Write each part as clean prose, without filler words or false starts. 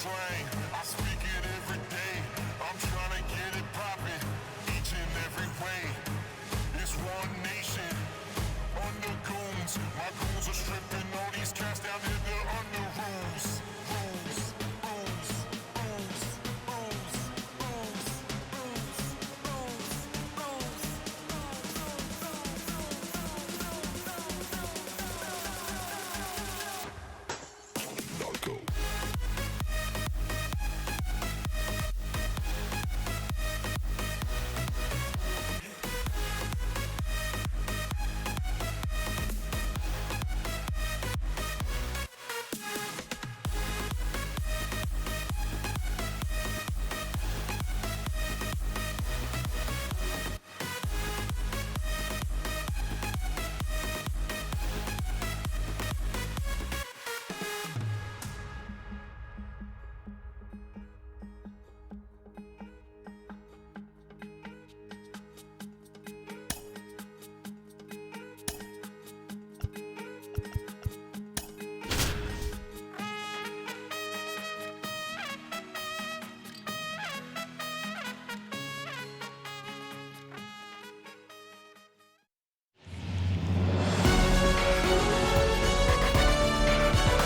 slang, I speak it every day. I'm trying to get it poppin' each and every way. It's one nation under goons. My goons are stripping all these cats down in the under rules.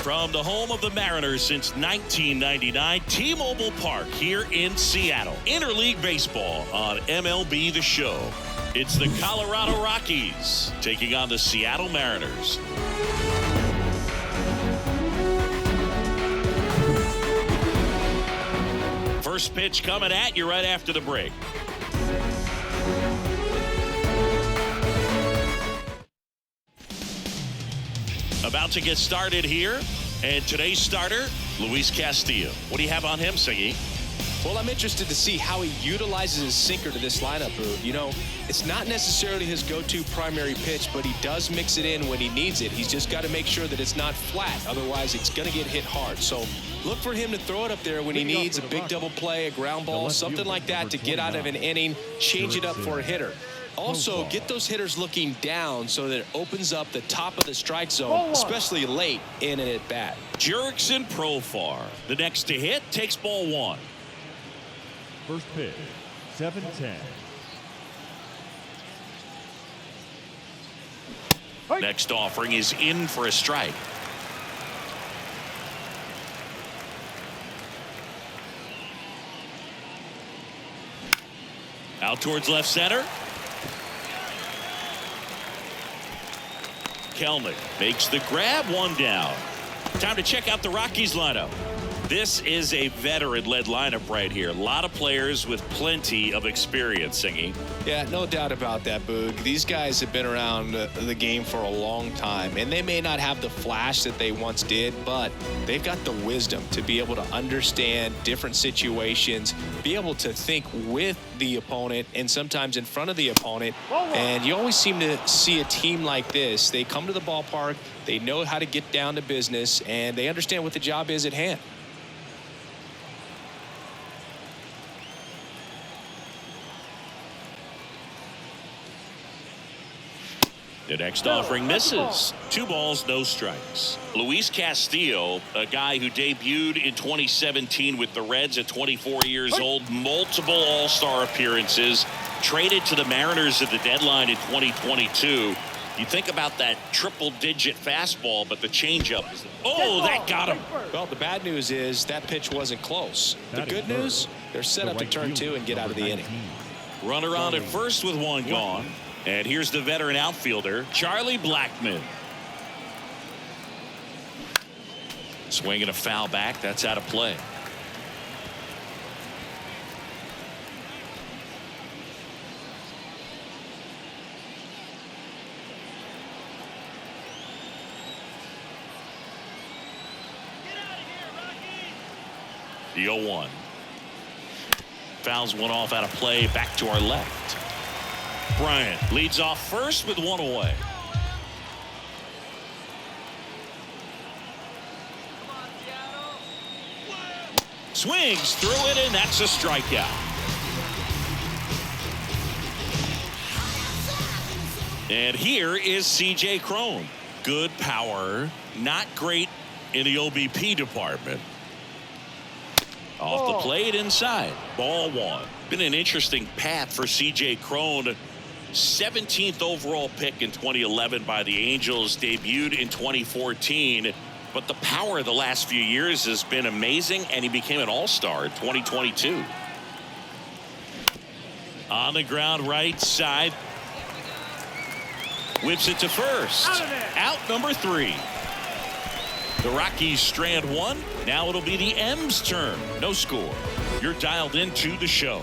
From the home of the Mariners since 1999, T-Mobile Park here in Seattle. Interleague Baseball on MLB The Show. It's the Colorado Rockies taking on the Seattle Mariners. First pitch coming at you right after the break. About to get started here, and today's starter, Luis Castillo. What do you have on him, Singy? Well, I'm interested to see how he utilizes his sinker to this lineup, Boog. You know, it's not necessarily his go-to primary pitch, but he does mix it in when he needs it. He's just got to make sure that it's not flat. Otherwise, it's going to get hit hard. So look for him to throw it up there when he needs a big double play, a ground ball, something like that to get out of an inning, change it up for a hitter. Also, get those hitters looking down so that it opens up the top of the strike zone, especially late in an at-bat. Jurickson Profar. The next to hit takes ball one. First pitch, 7-10. Next offering is in for a strike. Out towards left center. Kelnick makes the grab, one down. Time to check out the Rockies lineup. This is a veteran-led lineup right here. A lot of players with plenty of experience, Singy. Yeah, no doubt about that, Boog. These guys have been around the game for a long time, and they may not have the flash that they once did, but they've got the wisdom to be able to understand different situations, be able to think with the opponent and sometimes in front of the opponent. And you always seem to see a team like this. They come to the ballpark, they know how to get down to business, and they understand what the job is at hand. The next offering misses. 2 balls, no strikes. Luis Castillo, a guy who debuted in 2017 with the Reds at 24 years old, multiple All-Star appearances, traded to the Mariners at the deadline in 2022. You think about that triple-digit fastball, but the changeup is... Oh, that got him. Well, the bad news is that pitch wasn't close. The good news, they're set up to turn 2 and get out of the inning. Runner on at first with one gone. And here's the veteran outfielder, Charlie Blackmon. Swinging a foul back. That's out of play. Get out of here, Rockies! The 0-1. Fouls one off out of play. Back to our left. Bryant leads off first with one away. Swings through it, and that's a strikeout. And here is C.J. Cron. Good power, not great in the OBP department. Off the plate inside. Ball one. Been an interesting path for C.J. Cron. 17th overall pick in 2011 by the Angels. Debuted in 2014. But the power of the last few years has been amazing, and he became an all-star in 2022. On the ground right side. Whips it to first. Out number 3. The Rockies strand one. Now it'll be the M's turn. No score. You're dialed into the show.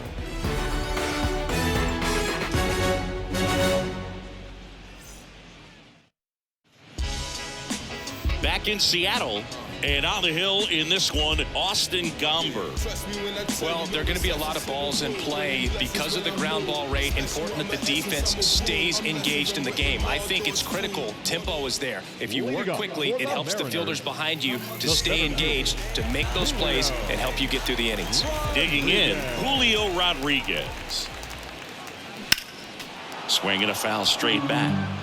Back in Seattle. And on the hill in this one, Austin Gomber. Well, there are going to be a lot of balls in play because of the ground ball rate. Important that the defense stays engaged in the game. I think it's critical. Tempo is there. If you work quickly, it helps the fielders behind you to stay engaged, to make those plays, and help you get through the innings. Digging in, Julio Rodriguez. Swinging a foul straight back.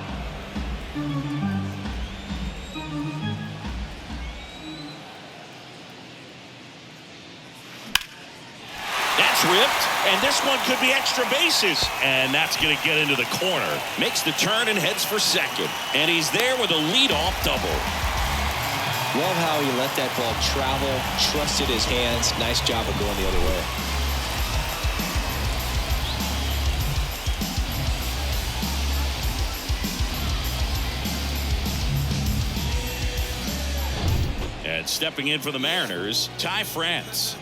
Ripped, and this one could be extra bases, and that's going to get into the corner. Makes the turn and heads for second, and he's there with a leadoff double. Love how he let that ball travel, trusted his hands. Nice job of going the other way. And stepping in for the Mariners, Ty France.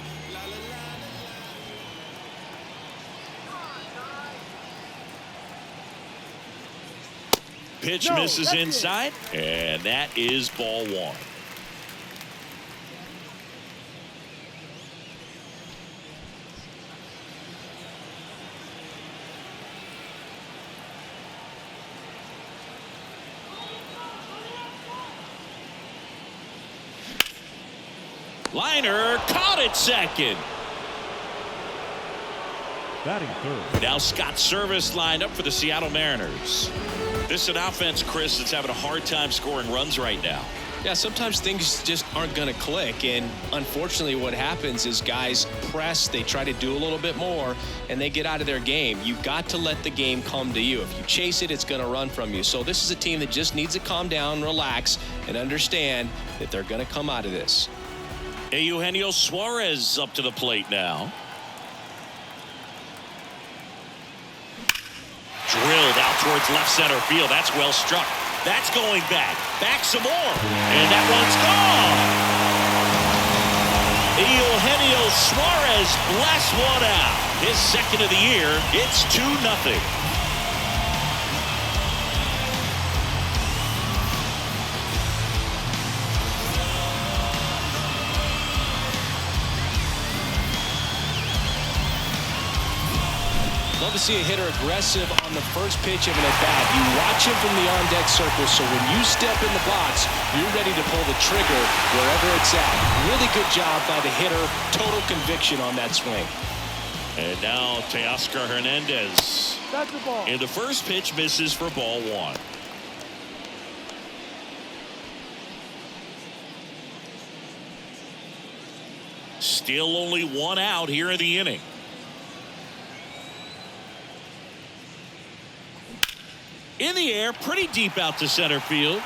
Pitch misses inside, and that is ball one. Liner caught it second. Batting third. Now Scott Service lined up for the Seattle Mariners. This is an offense, Chris, that's having a hard time scoring runs right now. Yeah, sometimes things just aren't going to click, and unfortunately what happens is guys press, they try to do a little bit more, and they get out of their game. You've got to let the game come to you. If you chase it, it's going to run from you. So this is a team that just needs to calm down, relax, and understand that they're going to come out of this. Eugenio Suarez up to the plate now. Drilled out towards left center field. That's well struck. That's going back. Back some more. And that one's gone. Eugenio Suarez blasts one out. His second of the year. It's 2-0. Love to see a hitter aggressive on the first pitch of an at-bat. You watch him from the on-deck circle, so when you step in the box, you're ready to pull the trigger wherever it's at. Really good job by the hitter. Total conviction on that swing. And now Teoscar Hernandez. That's the ball. And the first pitch misses for ball one. Still only one out here in the inning. In the air, pretty deep out to center field.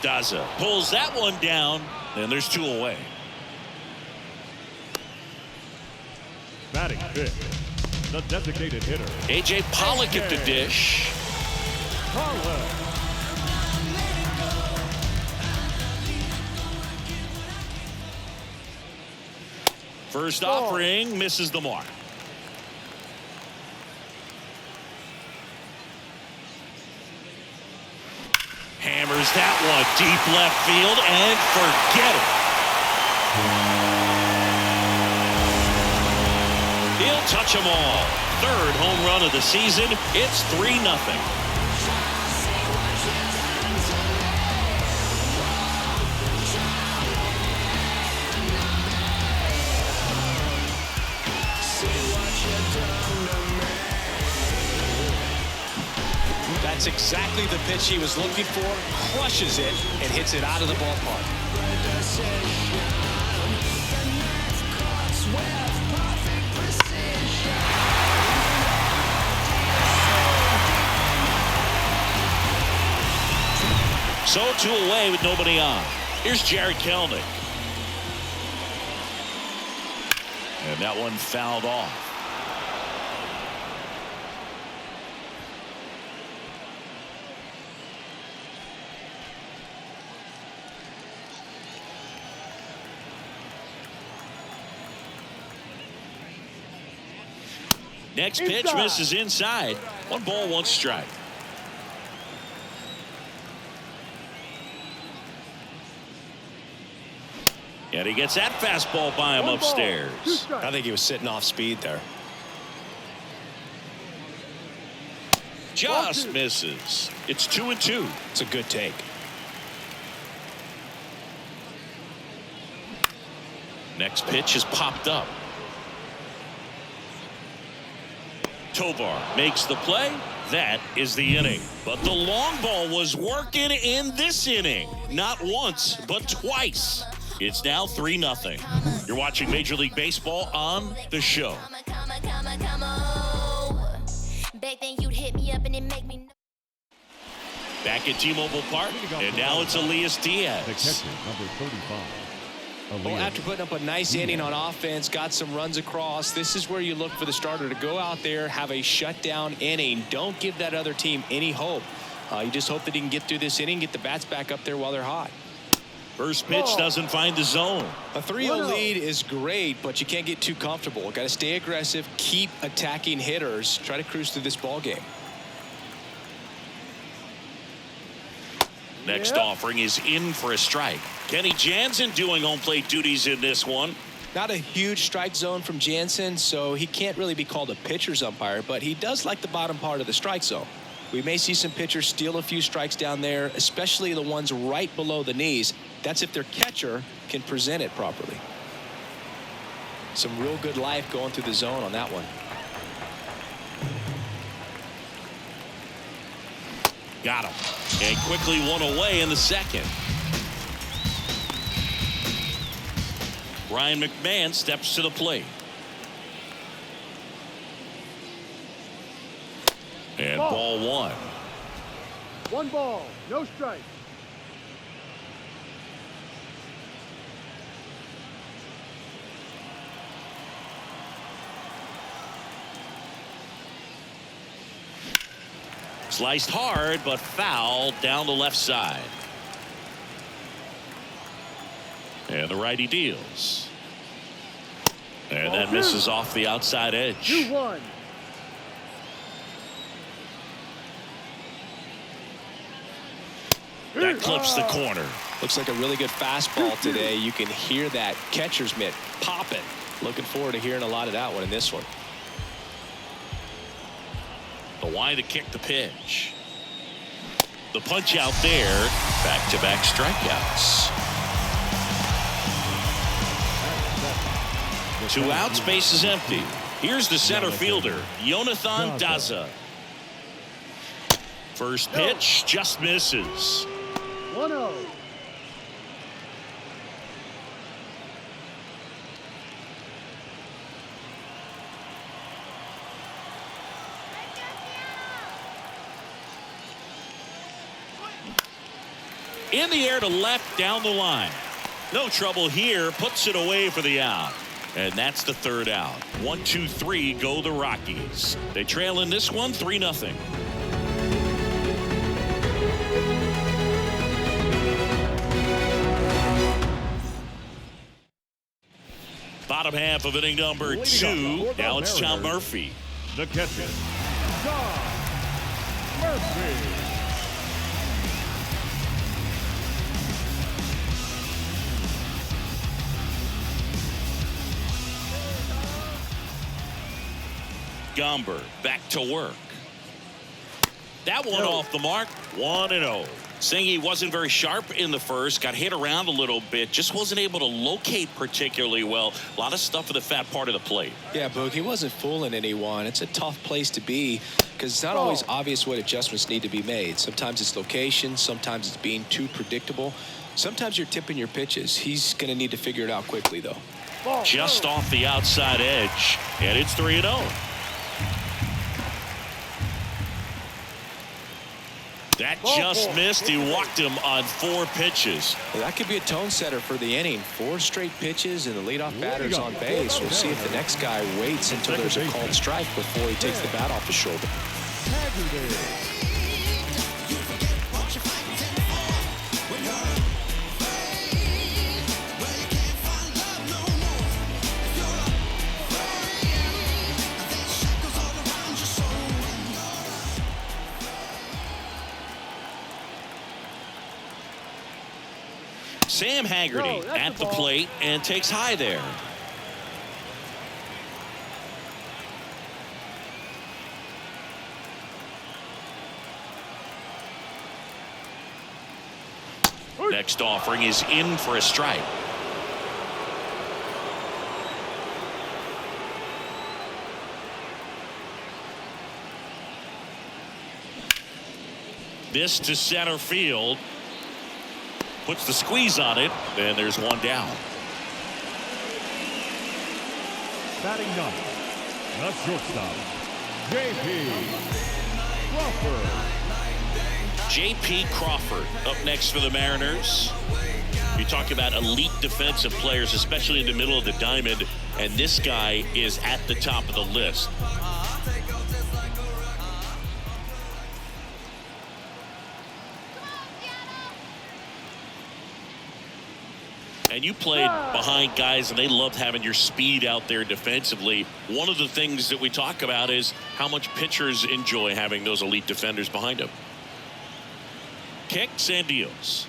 Daza pulls that one down, and there's 2 away. Batting fifth, the designated hitter. A.J. Pollock at the dish. Carla. First offering misses the mark. Hammers that one deep left field and forget it. He'll touch them all. Third home run of the season. It's 3-0. That's exactly the pitch he was looking for. Crushes it and hits it out of the ballpark. So 2 away with nobody on. Here's Jared Kelnick. And that one fouled off. Next pitch misses inside. 1 ball, 1 strike. And he gets that fastball by him upstairs. I think he was sitting off speed there. Just misses. It's 2-2. It's a good take. Next pitch is popped up. Tovar makes the play. That is the inning. But the long ball was working in this inning. Not once, but twice. It's now 3-0. You're watching Major League Baseball on The Show. Back at T-Mobile Park, and now it's Elias The Diaz. catcher, number 35. Well, Elias. after putting up a nice inning on offense, got some runs across, this is where you look for the starter to go out there, have a shutdown inning. Don't give that other team any hope. You just hope that he can get through this inning, get the bats back up there while they're hot. First pitch doesn't find the zone. A 3-0 lead is great, but you can't get too comfortable. Got to stay aggressive, keep attacking hitters, try to cruise through this ball game. Next offering is in for a strike. Kenny Jansen doing home plate duties in this one. Not a huge strike zone from Jansen, so he can't really be called a pitcher's umpire, but he does like the bottom part of the strike zone. We may see some pitchers steal a few strikes down there, especially the ones right below the knees. That's if their catcher can present it properly. Some real good life going through the zone on that one. Got him. And quickly 1 away in the second. Ryan McMahon steps to the plate. And ball 1. 1 ball, no strike. Sliced hard, but fouled down the left side. And the righty deals. And that misses off the outside edge. 2-1. That clips the corner. Looks like a really good fastball today. You can hear that catcher's mitt popping. Looking forward to hearing a lot of that one in this one. The wide to kick the pitch. The punch out there. Back-to-back strikeouts. 2 outs, base is empty. Here's the center fielder, Jonathan Daza. First pitch just misses. 1-0. In the air to left down the line. No trouble here. Puts it away for the out. And that's the 3rd out. 1, 2, 3 go the Rockies. They trail in this one 3-0. Bottom half of inning number 2. Now it's John Murphy. The catcher, John Murphy. Gomber back to work. That one off the mark. 1-0. Saying he wasn't very sharp in the first, got hit around a little bit, just wasn't able to locate particularly well. A lot of stuff for the fat part of the plate. Yeah, Boog, he wasn't fooling anyone. It's a tough place to be because it's not always obvious what adjustments need to be made. Sometimes it's location, sometimes it's being too predictable. Sometimes you're tipping your pitches. He's going to need to figure it out quickly, though. Just off the outside edge, and it's 3-0. That just missed. He walked him on 4 pitches. Well, that could be a tone setter for the inning. 4 straight pitches and the leadoff batter's on base. We'll see if the next guy waits until there's a called strike before he takes the bat off his shoulder. Sam Haggerty at the plate and takes high there. Next offering is in for a strike. This to center field. Puts the squeeze on it, and there's one down. Batting ninth, the shortstop, J.P. Crawford. J.P. Crawford up next for the Mariners. You talk about elite defensive players, especially in the middle of the diamond, and this guy is at the top of the list. And you played behind guys, and they loved having your speed out there defensively. One of the things that we talk about is how much pitchers enjoy having those elite defenders behind them. Kicks and deals.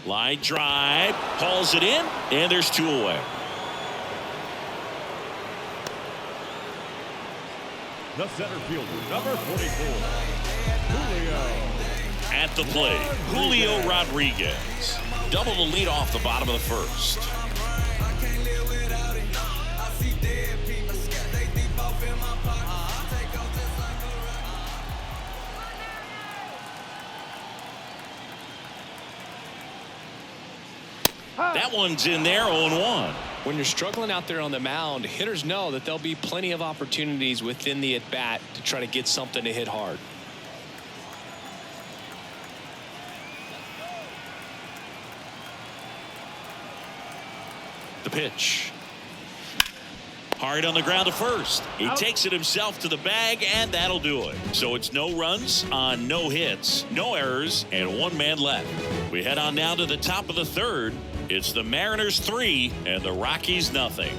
Line drive, hauls it in, and there's 2 away. The center fielder, number 44, Julio. At the plate, Julio Rodriguez. Double the lead off the bottom of the first. That one's in there, 0-1. When you're struggling out there on the mound, hitters know that there'll be plenty of opportunities within the at-bat to try to get something to hit hard. The pitch. Hard on the ground to first. He takes it himself to the bag, and that'll do it. So it's no runs on no hits, no errors, and 1 man left. We head on now to the top of the third. It's the Mariners 3 and the Rockies nothing.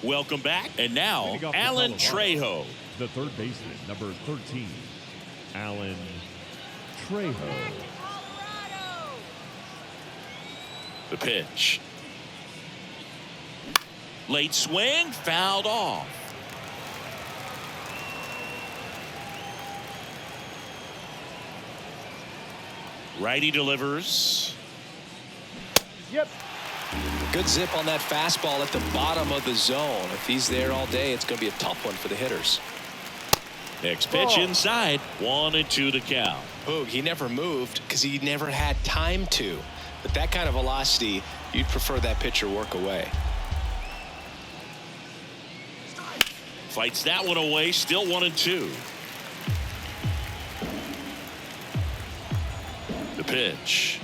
Welcome back. And now, Alan Trejo. The third baseman, number 13, Alan Trejo. The pitch. Late swing, fouled off. Righty delivers. Yep. Good zip on that fastball at the bottom of the zone. If he's there all day, it's going to be a tough one for the hitters. Next pitch inside. 1-2 the count. Boog, he never moved because he never had time to. But that kind of velocity, you'd prefer that pitcher work away. Fights that one away. Still 1-2. The pitch.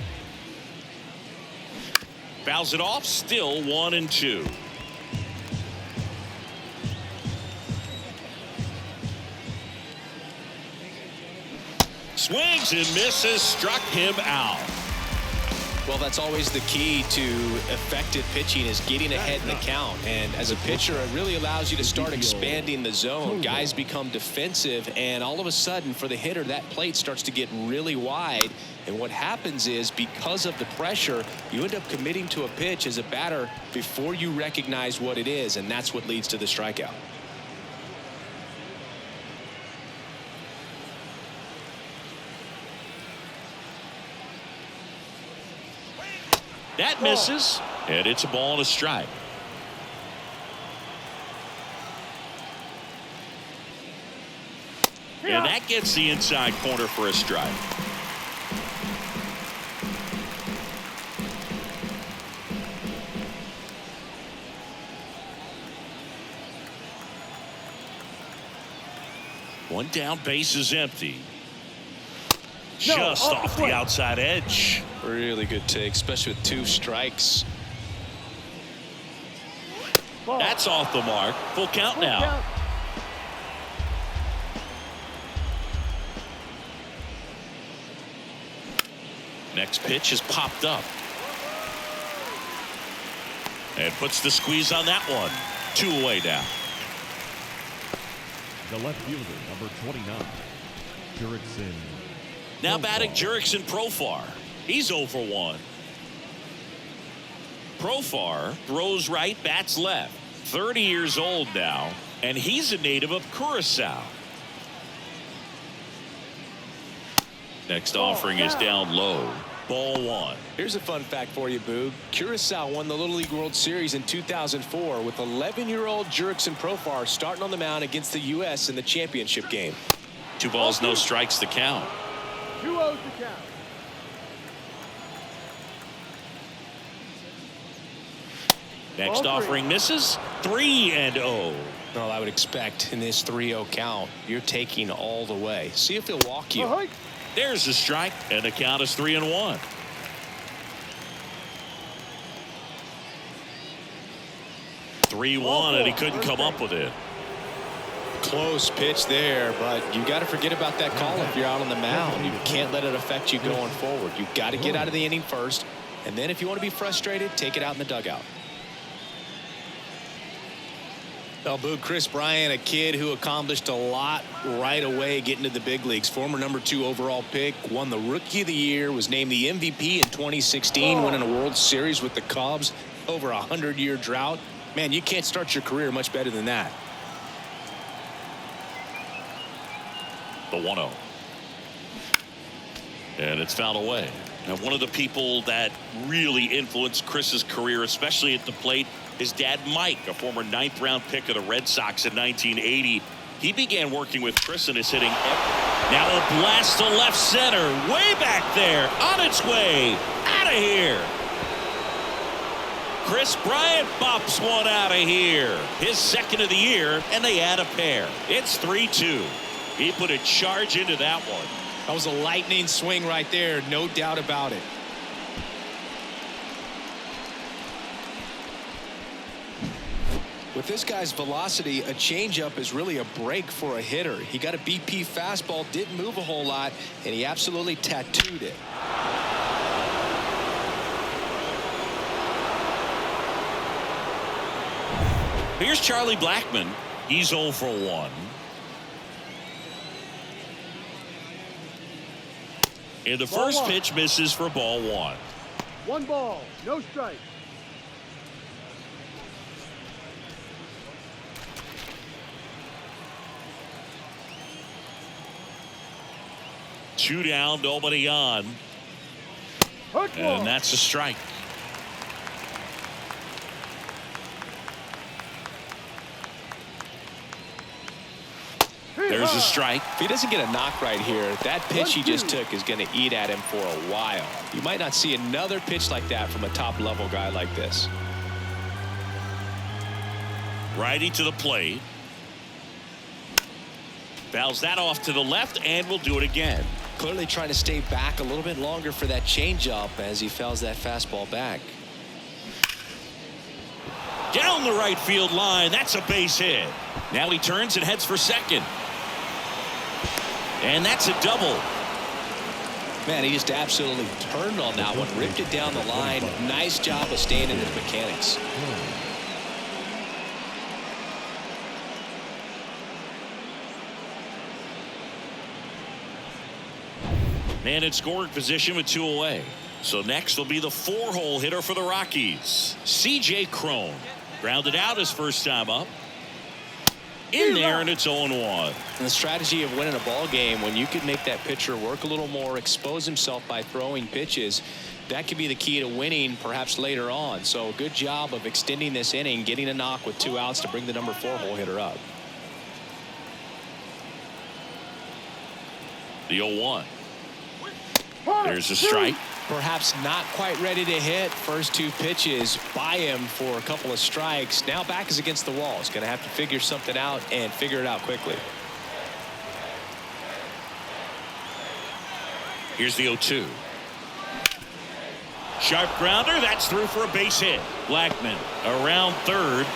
Fouls it off. Still 1-2. Swings and misses. Struck him out. Well, that's always the key to effective pitching, is getting ahead in the count. And as a pitcher, it really allows you to start expanding the zone. Guys become defensive, and all of a sudden, for the hitter, that plate starts to get really wide. And what happens is, because of the pressure, you end up committing to a pitch as a batter before you recognize what it is, and that's what leads to the strikeout. That misses, and it's a ball and a strike. And that gets the inside corner for a strike. One down, base is empty. No, Just off the foot. outside edge. Really good take, especially with 2 strikes. Ball. That's off the mark. Full count Full now. count. Next pitch is popped up. And puts the squeeze on that one. 2 away now. The left fielder, number 29, Jurickson. Now batting Jurickson Profar. He's 0 for 1. Profar throws right, bats left. 30 years old now, and he's a native of Curacao. Next offering is down low. Ball 1. Here's a fun fact for you, Boog. Curacao won the Little League World Series in 2004 with 11-year-old Jurickson Profar starting on the mound against the U.S. in the championship game. 2 balls, no strikes to count. 2-0 to count. Next offering misses. 3-0. Well, I would expect in this 3-0 count, you're taking all the way. See if he'll walk you. Ahoy. There's the strike, and the count is 3-1. And he couldn't come up with it. Close pitch there, but you got to forget about that call if you're out on the mound. You can't let it affect you going forward. You got to get out of the inning first, and then if you want to be frustrated, take it out in the dugout. Well, Boog, Chris Bryant, a kid who accomplished a lot right away getting to the big leagues. Former number 2 overall pick, won the Rookie of the Year, was named the MVP in 2016, winning a World Series with the Cubs, over a 100-year drought. Man, you can't start your career much better than that. The 1-0. And it's fouled away. Now, one of the people that really influenced Chris's career, especially at the plate, his dad, Mike, a former 9th-round pick of the Red Sox in 1980. He began working with Chris in his hitting. Now a blast to left center. Way back there. On its way. Out of here. Chris Bryant bops one out of here. His 2nd of the year, and they add a pair. It's 3-2. He put a charge into that one. That was a lightning swing right there, no doubt about it. With this guy's velocity, a changeup is really a break for a hitter. He got a BP fastball, didn't move a whole lot, and he absolutely tattooed it. Here's Charlie Blackmon. He's 0 for 1. And the first pitch misses for ball 1. 1 ball, no strike. Two down, nobody on. And that's a strike. There's a strike. If he doesn't get a knock right here, that pitch he just took is going to eat at him for a while. You might not see another pitch like that from a top-level guy like this. Righty to the plate. Fouls that off to the left, and will do it again. Clearly trying to stay back a little bit longer for that changeup as he fouls that fastball back. Down the right field line. That's a base hit. Now he turns and heads for second. And that's a double. Man, he just absolutely turned on that one, ripped it down the line. Nice job of staying in his mechanics. Man in scoring position with 2 away. So next will be the 4-hole hitter for the Rockies, C.J. Cron. Grounded out his first time up. In there, and it's 0-1. And the strategy of winning a ball game, when you can make that pitcher work a little more, expose himself by throwing pitches, that could be the key to winning perhaps later on. So good job of extending this inning, getting a knock with 2 outs to bring the number 4-hole hitter up. The 0-1. There's a strike. Perhaps not quite ready to hit. First 2 pitches by him for a couple of strikes. Now back is against the wall. He's going to have to figure something out and figure it out quickly. Here's the 0-2. Sharp grounder. That's through for a base hit. Blackman around third.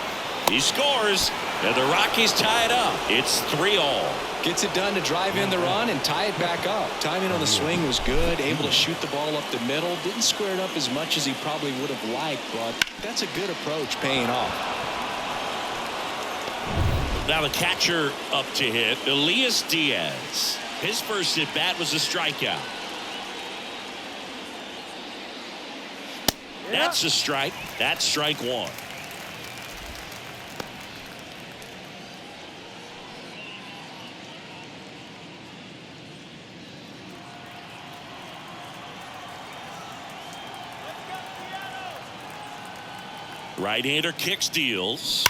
He scores. And the Rockies tie it up. It's 3-all. Gets it done to drive in the run and tie it back up. Timing on the swing was good. Able to shoot the ball up the middle. Didn't square it up as much as he probably would have liked, but that's a good approach, paying off. Now the catcher up to hit, Elias Diaz. His first at bat was a strikeout. That's a strike. That's strike one. Right-hander kicks, deals,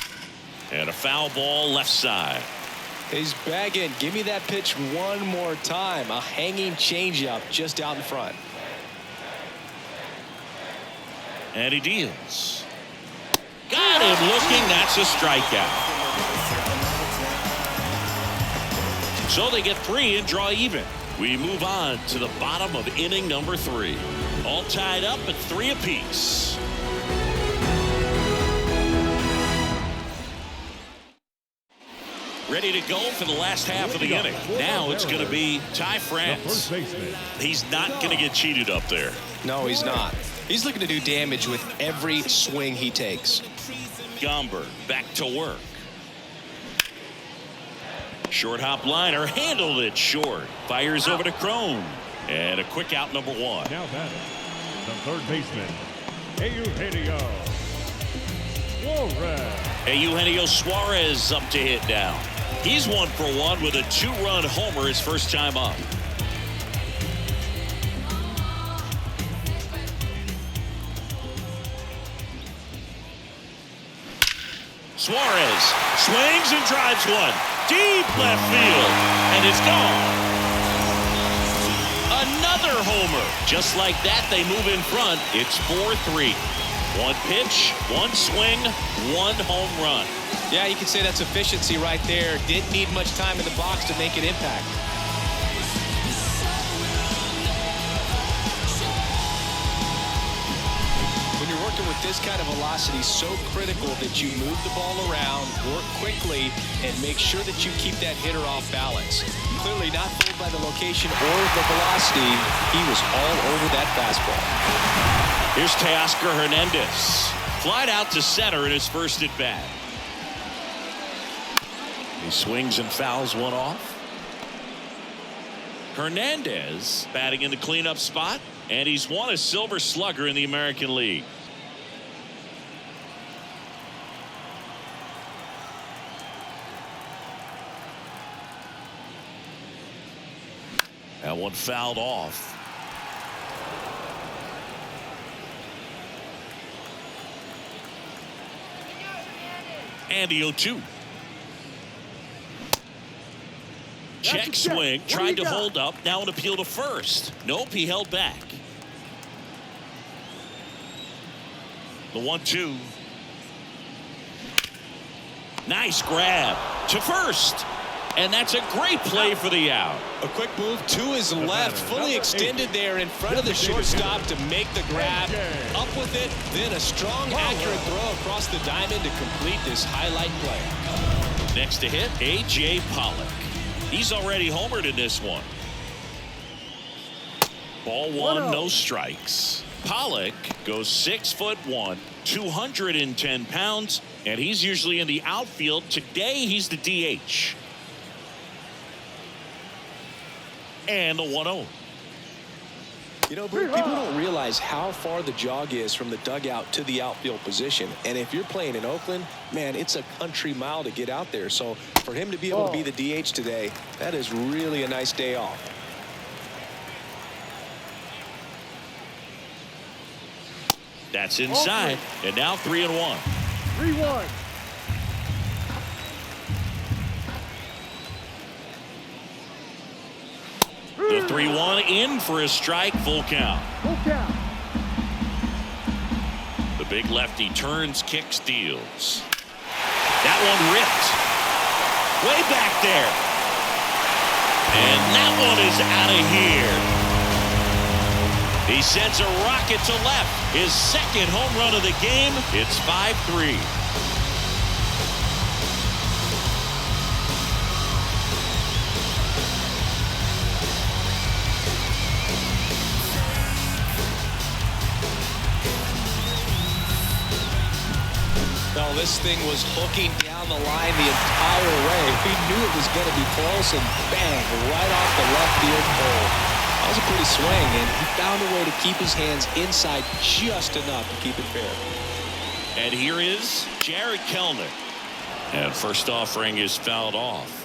and a foul ball left side. He's bagging. Give me that pitch one more time. A hanging changeup just out in front. And he deals. Got him looking. That's a strikeout. So they get 3 and draw even. We move on to the bottom of inning number 3. All tied up at 3 apiece. Ready to go for the last half of the inning. Now it's going to be Ty France. He's not going to get cheated up there. No, he's not. He's looking to do damage with every swing he takes. Gomber back to work. Short hop liner, handled it short. Fires over to Crone. And a quick out, number 1. Now batting, the third baseman, Eugenio Suarez. Eugenio Suarez up to hit now. He's 1 for 1 with a 2-run homer his first time up. Suarez swings and drives one. Deep left field. And it's gone. Another homer. Just like that, they move in front. It's 4-3. 1 pitch, 1 swing, 1 home run. Yeah, you can say that's efficiency right there. Didn't need much time in the box to make an impact. When you're working with this kind of velocity, so critical that you move the ball around, work quickly, and make sure that you keep that hitter off balance. Clearly not fooled by the location or the velocity. He was all over that fastball. Here's Teoscar Hernandez. Flied out to center in his first at bat. He swings and fouls one off. Hernandez batting in the cleanup spot, and he's won a Silver Slugger in the American League. That one fouled off. And the 0-2. Check swing, tried to hold up, now an appeal to first. Nope, he held back. The 1-2. Nice grab to first. And that's a great play for the out. A quick move to his left, fully extended there in front of the shortstop to make the grab. Up with it, then a strong, accurate throw across the diamond to complete this highlight play. Next to hit, A.J. Pollock. He's already homered in this one. Ball 1, no strikes. Pollock goes 6'1", 210 pounds, and he's usually in the outfield. Today, he's the DH. And the 1-0. You know, people don't realize how far the jog is from the dugout to the outfield position. And if you're playing in Oakland, man, it's a country mile to get out there. So for him to be able to be the DH today, that is really a nice day off. That's inside. And now 3-1. 3-1. The 3-1 in for a strike, full count. Full count. The big lefty turns, kicks, deals. That one ripped. Way back there. And that one is out of here. He sends a rocket to left. His second home run of the game. It's 5-3. No, this thing was hooking down the line the entire way. We knew it was going to be close, and bang, right off the left field pole. That was a pretty swing, and he found a way to keep his hands inside just enough to keep it fair. And here is Jared Kelnick. And first offering is fouled off.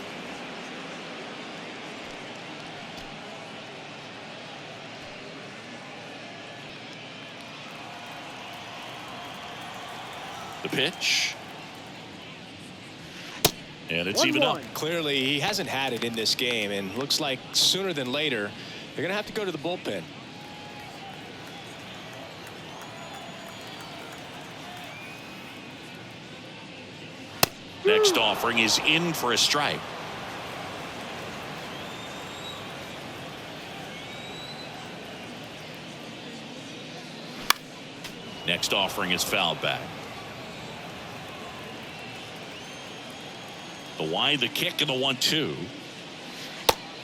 The pitch. And it's even up. Clearly, he hasn't had it in this game, and looks like sooner than later, they're going to have to go to the bullpen. Next offering is in for a strike. Next offering is fouled back. The wide, the kick, and the 1-2.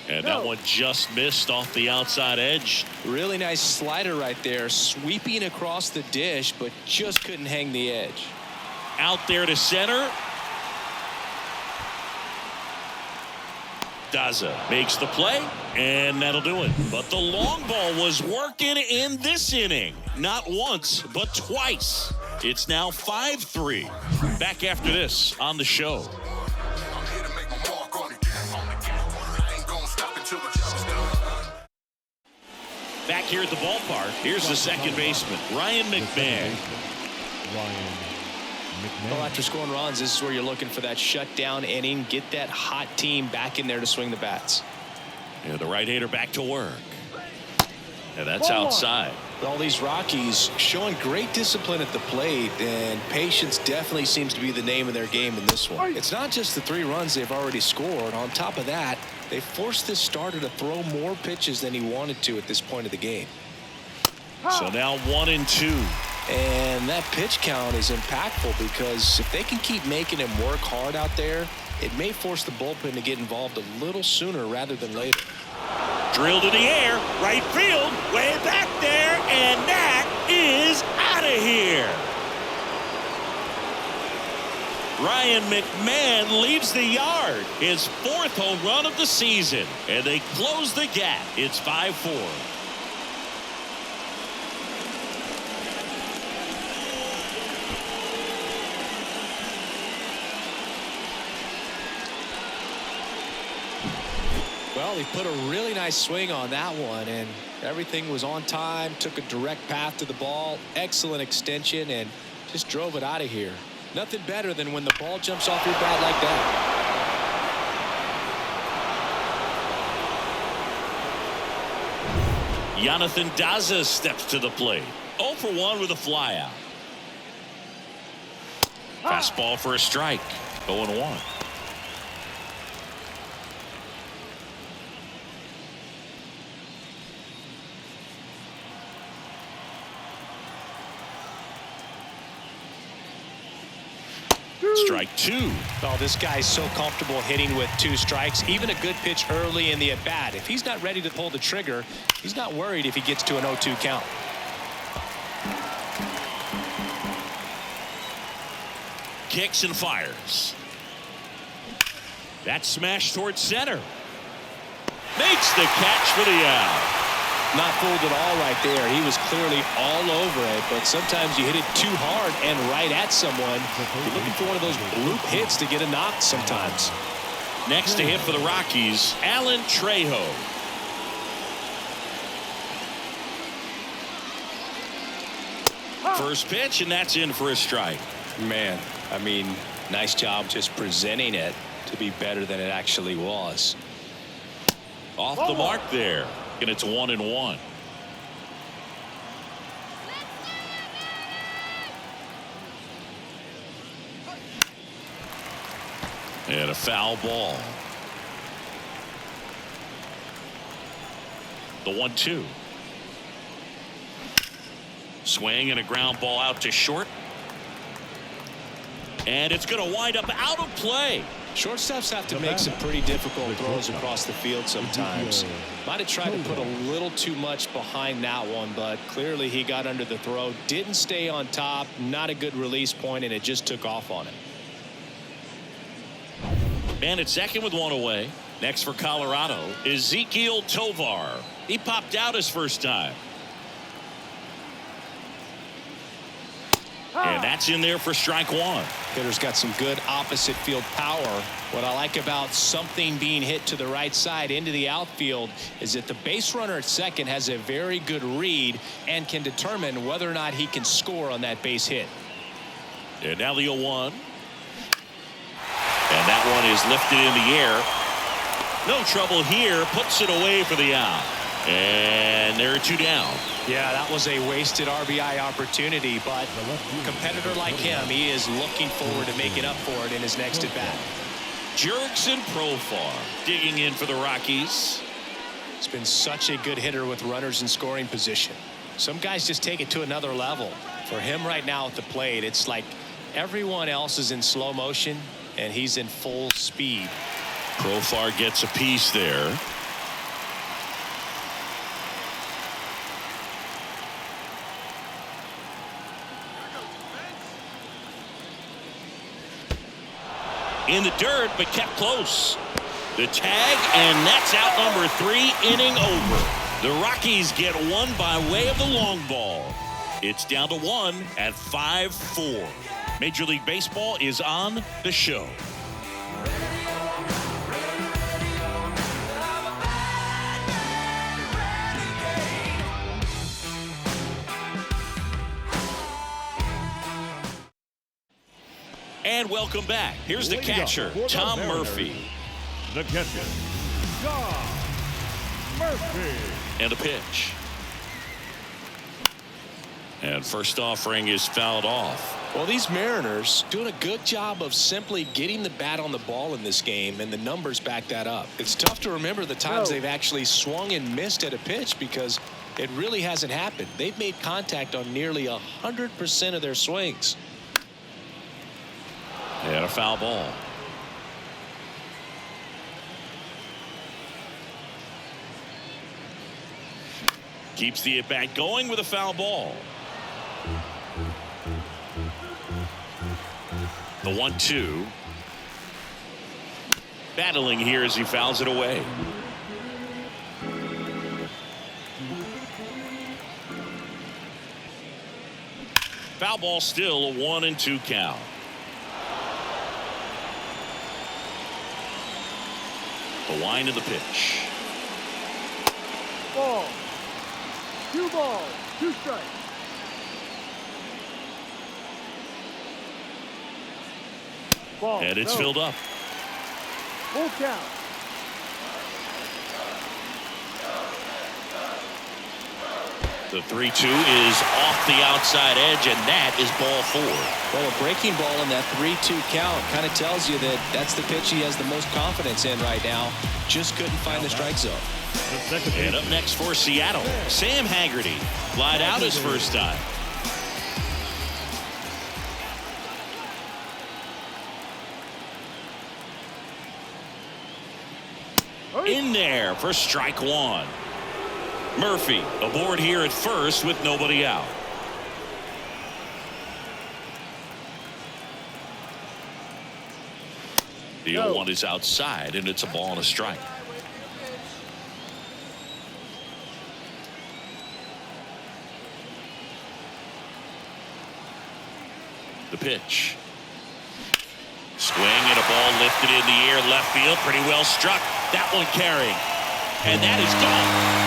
And that one just missed off the outside edge. Really nice slider right there, sweeping across the dish, but just couldn't hang the edge. Out there to center. Daza makes the play, and that'll do it. But the long ball was working in this inning. Not once, but twice. It's now 5-3. Back after this on the show. Back here at the ballpark, here's the second baseman, Ryan McMahon. Well, after scoring runs, this is where you're looking for that shutdown inning. Get that hot team back in there to swing the bats. Yeah, the right-hander back to work. And that's outside. All these Rockies showing great discipline at the plate, and patience definitely seems to be the name of their game in this one. It's not just the 3 runs they've already scored. On top of that, they forced this starter to throw more pitches than he wanted to at this point of the game. So now 1-2. And that pitch count is impactful because if they can keep making him work hard out there, it may force the bullpen to get involved a little sooner rather than later. Drilled in the air, right field, way back there, and that is out of here. Ryan McMahon leaves the yard, his 4th home run of the season, and they close the gap. It's 5-4. Well, he put a really nice swing on that one, and everything was on time, took a direct path to the ball, excellent extension, and just drove it out of here. Nothing better than when the ball jumps off your bat like that. Jonathan Daza steps to the plate. 0 for 1 with a flyout. Fastball for a strike. 0-1. Strike 2. Oh, this guy's so comfortable hitting with 2 strikes. Even a good pitch early in the at-bat. If he's not ready to pull the trigger, he's not worried if he gets to an 0-2 count. Kicks and fires. That smash towards center. Makes the catch for the out. Not fooled at all right there. He was clearly all over it, but sometimes you hit it too hard and right at someone. You're looking for one of those bloop hits to get a knock sometimes. Next to hit for the Rockies, Alan Trejo. First pitch, and that's in for a strike. Man, I mean, nice job just presenting it to be better than it actually was. Off the mark there. And it's 1-1. And a foul ball. The 1-2. Swing and a ground ball out to short. And it's going to wind up out of play. Shortstops have to make some pretty difficult throws across the field sometimes. Might have tried to put a little too much behind that one, but clearly he got under the throw, didn't stay on top, not a good release point, and it just took off on him. Man at second with one away. Next for Colorado, Ezequiel Tovar. He popped out his first time. And that's in there for strike one. Hitter's got some good opposite field power. What I like about something being hit to the right side into the outfield is that the base runner at second has a very good read and can determine whether or not he can score on that base hit. And now the 0-1. And that one is lifted in the air. No trouble here. Puts it away for the out. And there are two down. Yeah, that was a wasted RBI opportunity, but a competitor like him, he is looking forward to making up for it in his next at bat. Jurickson Profar digging in for the Rockies. He's been such a good hitter with runners in scoring position. Some guys just take it to another level. For him right now at the plate, it's like everyone else is in slow motion and he's in full speed. Profar gets a piece there. In the dirt, but kept close. The tag, and that's out number 3, inning over. The Rockies get one by way of the long ball. It's down to 1 at 5-4. Major League Baseball is on the show. And welcome back. Here's the catcher, Tom Murphy. The catcher, Tom Murphy. And a pitch. And first offering is fouled off. Well, these Mariners doing a good job of simply getting the bat on the ball in this game, and the numbers back that up. It's tough to remember the times they've actually swung and missed at a pitch because it really hasn't happened. They've made contact on nearly 100% of their swings. And a foul ball. Keeps the at bat going with a foul ball. The 1-2. Battling here as he fouls it away. Foul ball, still a 1-2 count. The wind of the pitch. Ball. 2 balls, 2 strikes. Ball. And it's No. filled up. Full count. The 3-2 is off the outside edge, and that is ball 4. Well, a breaking ball in that 3-2 count kind of tells you that that's the pitch he has the most confidence in right now. Just couldn't find the strike zone. And up next for Seattle, Sam Haggerty. Lied out his first time. In there for strike 1. Murphy aboard here at first with nobody out. The 0-1 is outside, and it's a ball and a strike. The pitch. Swing and a ball lifted in the air, left field, pretty well struck. That one carrying, and that is gone.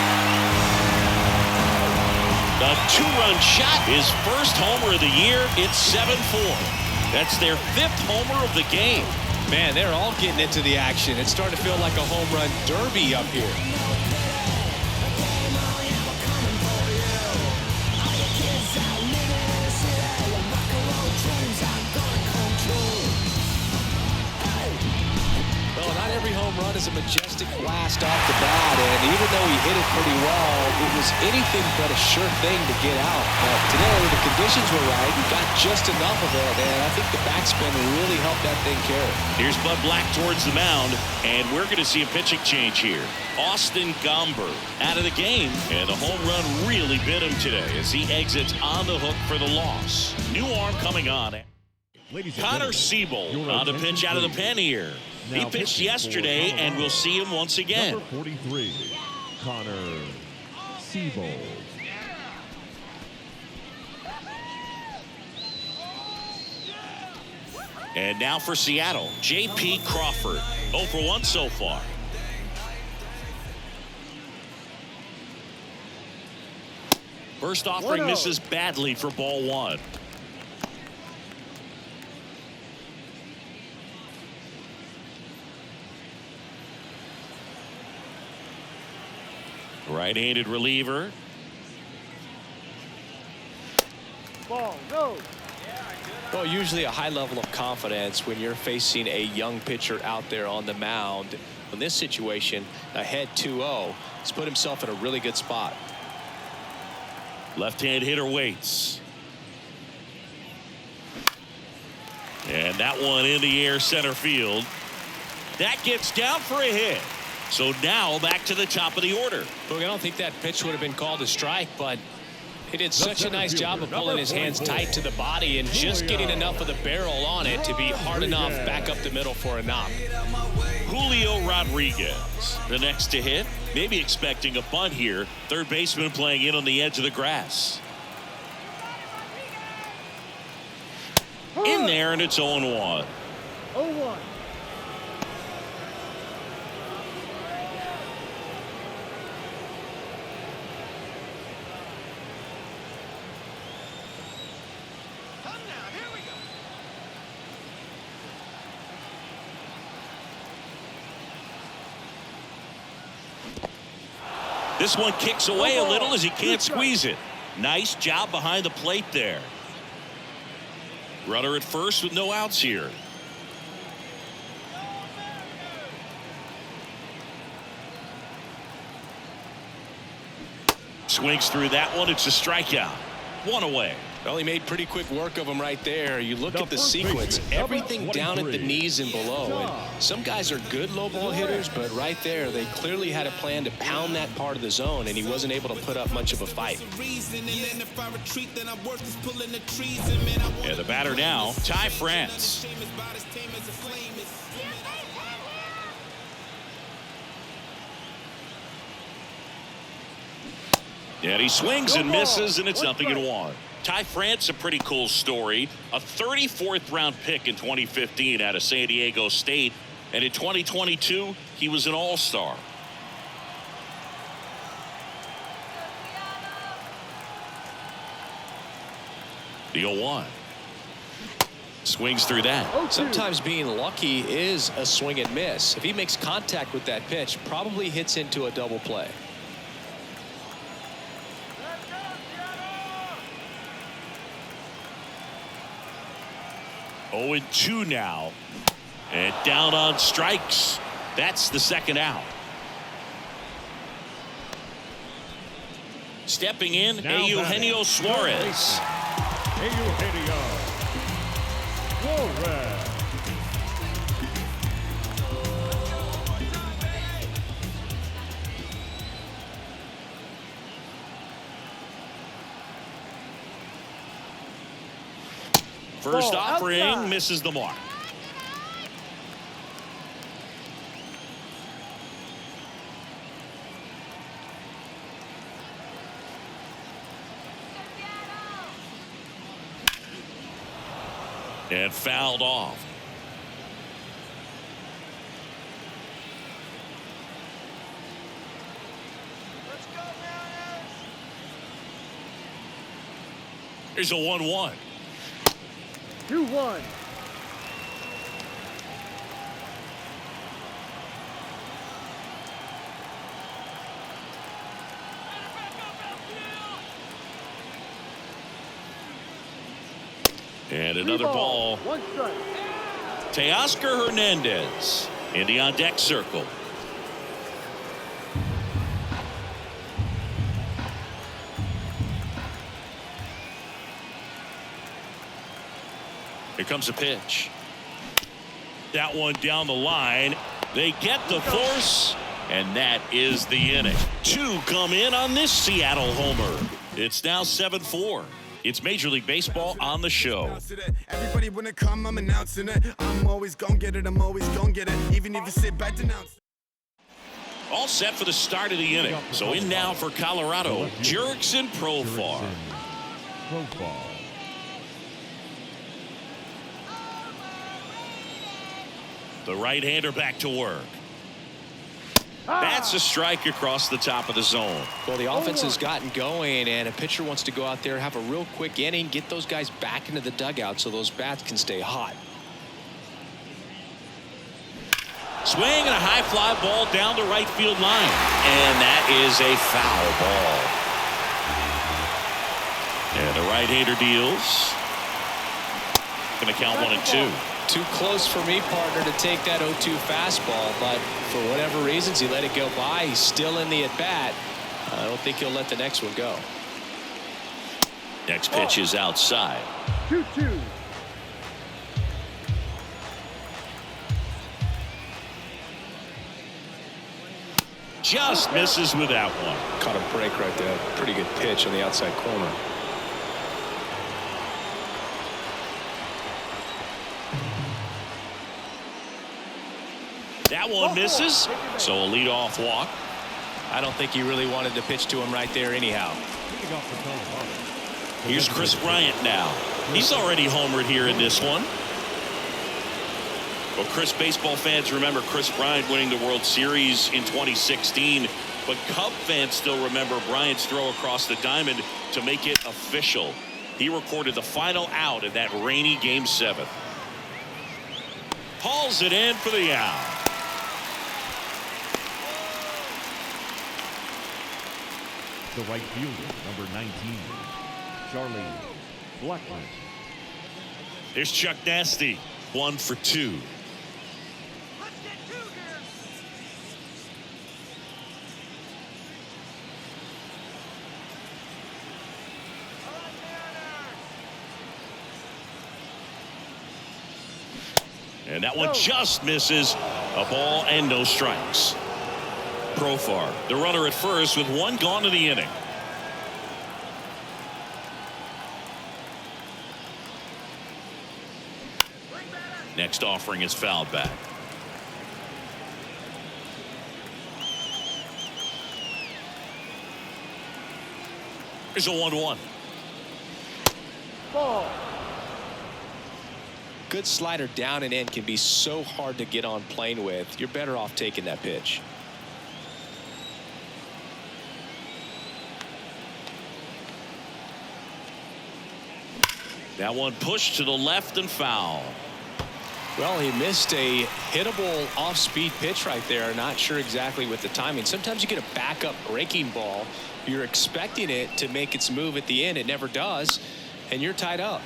The 2-run shot, his first homer of the year. It's 7-4. That's their 5th homer of the game. Man, they're all getting into the action. It's starting to feel like a home run derby up here. Well, not every home run is a majestic blast off the bat, and even though he hit it pretty well, it was anything but a sure thing to get out. But today, the conditions were right. He got just enough of it, and I think the backspin really helped that thing carry. Here's Bud Black towards the mound, and we're going to see a pitching change here. Austin Gomber out of the game, and the home run really bit him today as he exits on the hook for the loss. New arm coming on. Connor Siebold on the pitch out of the pen here. He pitched yesterday, and we'll see him once again. Number 43, Connor Siebold. And now for Seattle, J.P. Crawford. 0 for 1 so far. First offering misses badly for ball 1. Right-handed reliever. Ball, no. Well, usually a high level of confidence when you're facing a young pitcher out there on the mound. In this situation, ahead 2-0, he's put himself in a really good spot. Left-hand hitter waits. And that one in the air center field. That gets down for a hit. So now back to the top of the order. Look, I don't think that pitch would have been called a strike, but he did such a nice job of pulling his hands tight to the body and just getting enough of the barrel on it to be hard enough back up the middle for a knock. Julio Rodriguez, the next to hit. Maybe expecting a bunt here. Third baseman playing in on the edge of the grass. In there, and it's 0-1. 0-1. This one kicks away a little as he can't squeeze it. Nice job behind the plate there. Runner at first with no outs here. Swings through that one. It's a strikeout. One away. Well, he made pretty quick work of him right there. You look at the sequence, everything down at the knees and below. And some guys are good low ball hitters, but right there, they clearly had a plan to pound that part of the zone, and he wasn't able to put up much of a fight. And the batter now, Ty France. And he swings and misses, and it's 0-1. Ty France, a pretty cool story. A 34th round pick in 2015 out of San Diego State. And in 2022, he was an all-star. The 0-1. Swings through that. Sometimes being lucky is a swing and miss. If he makes contact with that pitch, probably hits into a double play. 0-2 now. And down on strikes. That's the second out. Stepping in, Eugenio Suarez. Eugenio Suarez. First offering misses the mark. And fouled off. Here's a 1-1. 2-1. And another ball. 1 strike. Teoscar Hernandez in the on-deck circle. Here comes a pitch. That one down the line. They get the force, and that is the inning. 2 come in on this Seattle homer. It's now 7-4. It's Major League Baseball on the show. Everybody wanna come, I'm announcing it. I'm always gonna get it, I'm always gonna get it. Even if you sit back, denounce it. All set for the start of the inning. So in now for Colorado, Jurickson Profar. Profar. The right-hander back to work. That's a strike across the top of the zone. Well, the offense has gotten going, and a pitcher wants to go out there, have a real quick inning, get those guys back into the dugout so those bats can stay hot. Swing and a high fly ball down the right field line. And that is a foul ball. And the right-hander deals. Going to count 1 and 2. Too close for me, partner, to take that 0-2 fastball, but for whatever reasons, he let it go by. He's still in the at-bat. I don't think he'll let the next one go. Next pitch is outside. 2-2. Just misses with that one. Caught a break right there. Pretty good pitch on the outside corner. That one misses, so a leadoff walk. I don't think he really wanted to pitch to him right there anyhow. Leading off for Colorado. Here's Chris Bryant now. He's already homered here in this one. Well, Chris, baseball fans remember Chris Bryant winning the World Series in 2016, but Cub fans still remember Bryant's throw across the diamond to make it official. He recorded the final out in that rainy Game 7. Hauls it in for the out. The right fielder, number 19, Charlie Blackman. Here's Chuck Nasty, 1 for 2. Let's get 2 here. All right, Mariners. And that one just misses. A ball and no strikes. Profar, the runner at first with 1 gone in the inning. Next offering is fouled back. Here's a 1-1. Ball. Good slider down and in can be so hard to get on plane with. You're better off taking that pitch. That one pushed to the left and foul. Well, he missed a hittable off-speed pitch right there. Not sure exactly with the timing. Sometimes you get a backup breaking ball. You're expecting it to make its move at the end. It never does, and you're tied up.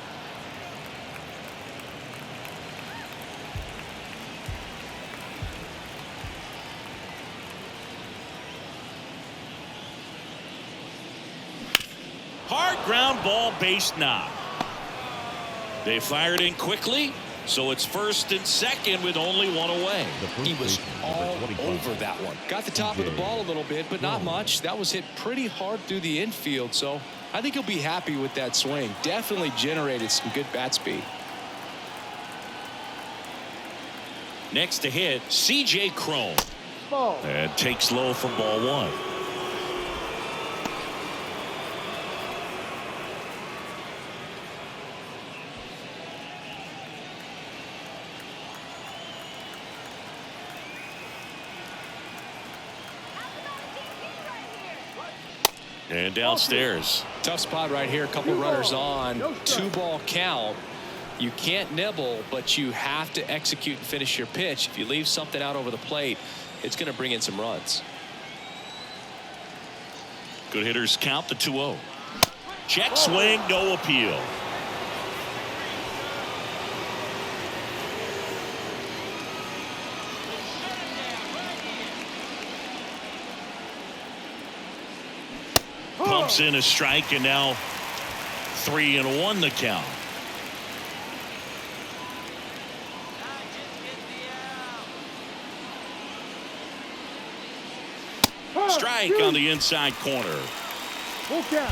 Hard ground ball, base knock. They fired in quickly, so it's first and second with only 1 away. He was all over that one. Got the top of the ball a little bit, but not much. That was hit pretty hard through the infield, so I think he'll be happy with that swing. Definitely generated some good bat speed. Next to hit, C.J. Cron. Ball. And takes low for ball 1. And downstairs. Tough spot right here. A couple runners on. 2-ball count. You can't nibble, but you have to execute and finish your pitch. If you leave something out over the plate, it's going to bring in some runs. Good hitters count the 2-0. Check swing, no appeal. Pumps in a strike, and now 3-1 the count. strike on the inside corner. Full count.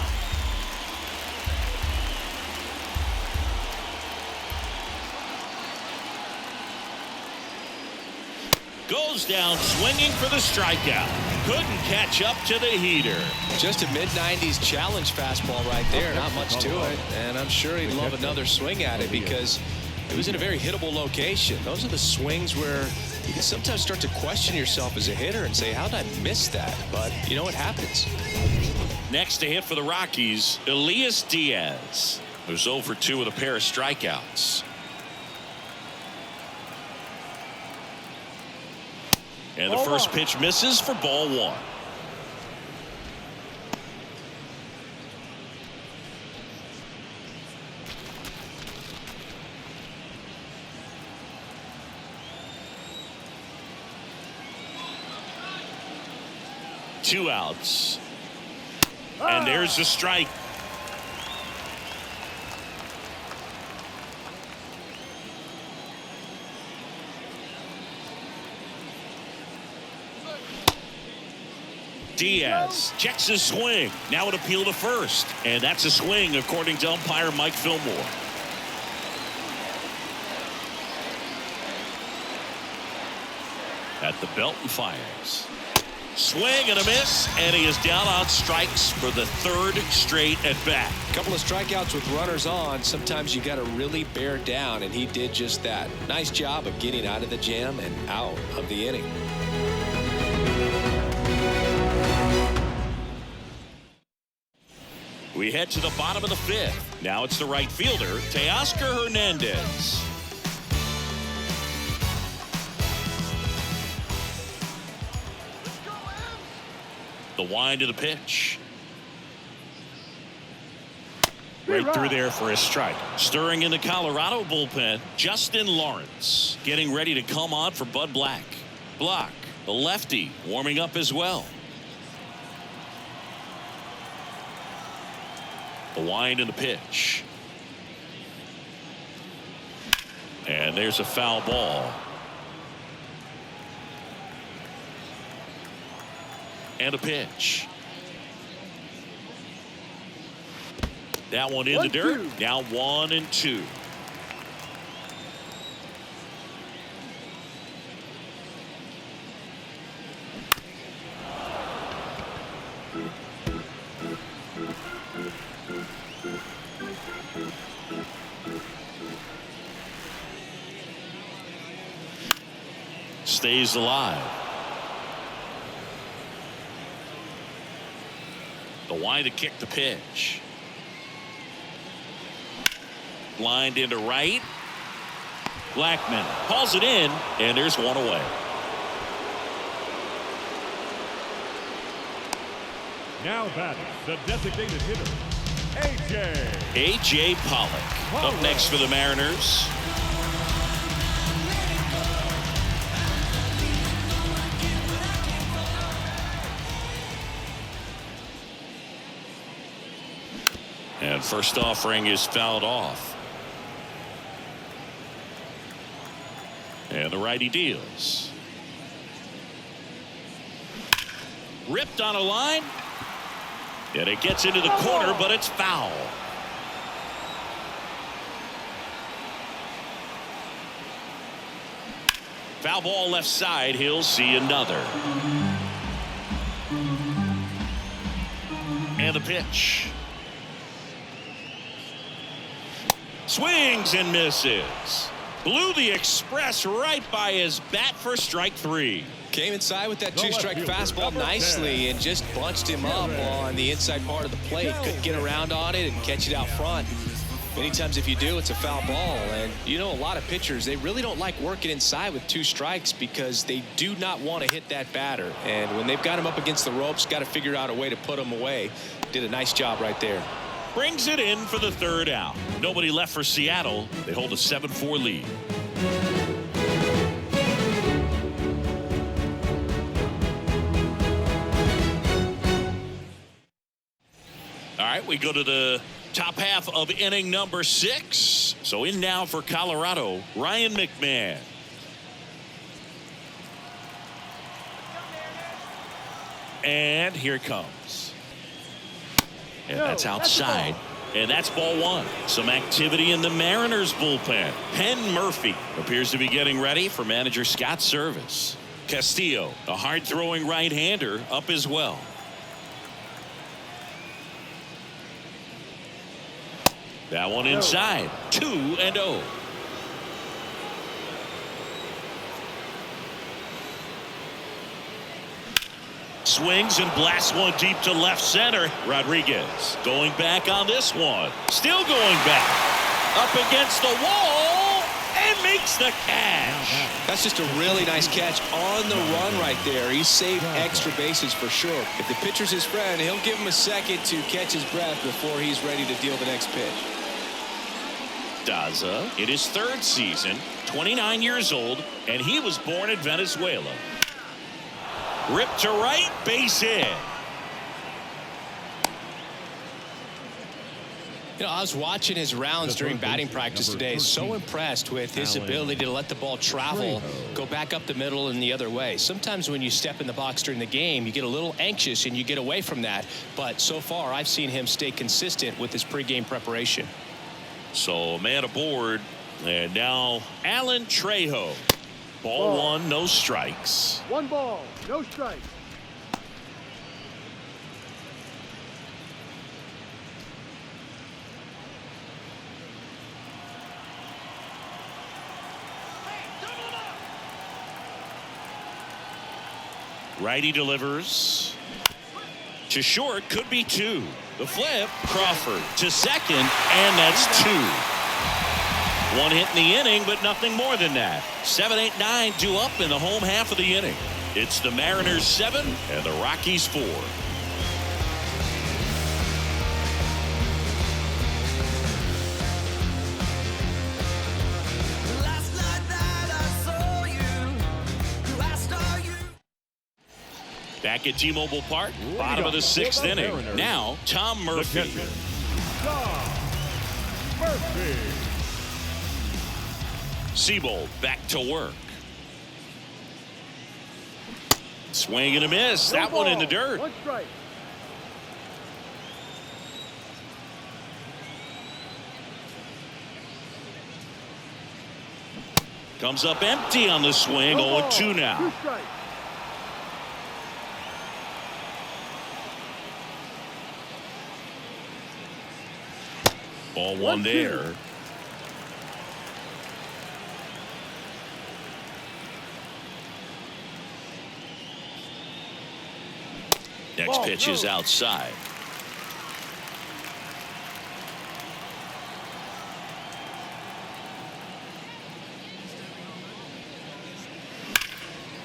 Goes down swinging for the strikeout. Couldn't catch up to the heater. Just a mid-90s challenge fastball right there. Not much to it. And I'm sure he'd love another swing at it because it was in a very hittable location. Those are the swings where you can sometimes start to question yourself as a hitter and say, how did I miss that? But, you know, it happens. Next to hit for the Rockies, Elias Diaz, who's 0 for 2 with a pair of strikeouts. And the first pitch misses for ball 1. Two outs. And there's the strike. Diaz checks his swing. Now it appeal to first. And that's a swing according to umpire Mike Fillmore. At the belt and fires. Swing and a miss, and he is down on strikes for the 3rd straight at bat. A couple of strikeouts with runners on. Sometimes you got to really bear down, and he did just that. Nice job of getting out of the jam and out of the inning. We head to the bottom of the 5th. Now it's the right fielder, Teoscar Hernandez. The wind of the pitch. Right through there for a strike. Stirring in the Colorado bullpen, Justin Lawrence getting ready to come on for Bud Black. Block, the lefty, warming up as well. The wind and the pitch. And there's a foul ball. And a pitch. That one in the dirt. Now 1-2. Stays alive. The wind to kick the pitch. Lined into right. Blackman hauls it in, and there's one away. Now batting, the designated hitter, A.J. Pollock up next for the Mariners. And first offering is fouled off. And the righty deals. Ripped on a line. And it gets into the corner, but it's foul. Foul ball left side. He'll see another. And the pitch. Swings and misses. Blew the express right by his bat for strike 3. Came inside with that 2-strike fastball nicely and just bunched him up on the inside part of the plate. Couldn't get around on it and catch it out front. Many times if you do, it's a foul ball. And you know, a lot of pitchers, they really don't like working inside with 2 strikes because they do not want to hit that batter. And when they've got him up against the ropes, got to figure out a way to put him away. Did a nice job right there. Brings it in for the 3rd out. Nobody left for Seattle. They hold a 7-4 lead. All right, we go to the top half of inning number 6. So in now for Colorado, Ryan And here it comes. And No, that's that's a outside. ball. And that's ball one. Some activity in the Mariners bullpen. Penn Murphy appears to be getting ready for manager Scott's service. Castillo, a hard-throwing right-hander, up as well. That one inside. 2-0. Swings and blasts one deep to left center. Rodriguez going back on this one. Still going back. Up against the wall and makes the catch. That's just a really nice catch on the run right there. He saved extra bases for sure. If the pitcher's his friend, he'll give him a second to catch his breath before he's ready to deal the next pitch. Daza in his third season, 29 years old, and he was born in Venezuela. Ripped to right, base hit. You know, I was watching his rounds during batting practice today. So impressed with his ability to let the ball travel, go back up the middle and the other way. Sometimes when you step in the box during the game, you get a little anxious and you get away from that. But so far, I've seen him stay consistent with his pregame preparation. So a man aboard, and now Alan Trejo. Ball one, no strikes. 1 ball, no strikes. Righty delivers to short, could be 2. The flip, Crawford to second, and that's 2. 1 hit in the inning, but nothing more than that. 7, 8, 9 due up in the home half of the inning. It's the Mariners 7 and the Rockies 4. Back at T-Mobile Park, bottom of the 6th inning. Now, Tom Murphy. Seabold back to work. Swing and a miss. That one in the dirt. 1 strike. Comes up empty on the swing. 0-2 now. 2 strikes. Ball 1 there. Next pitch is outside.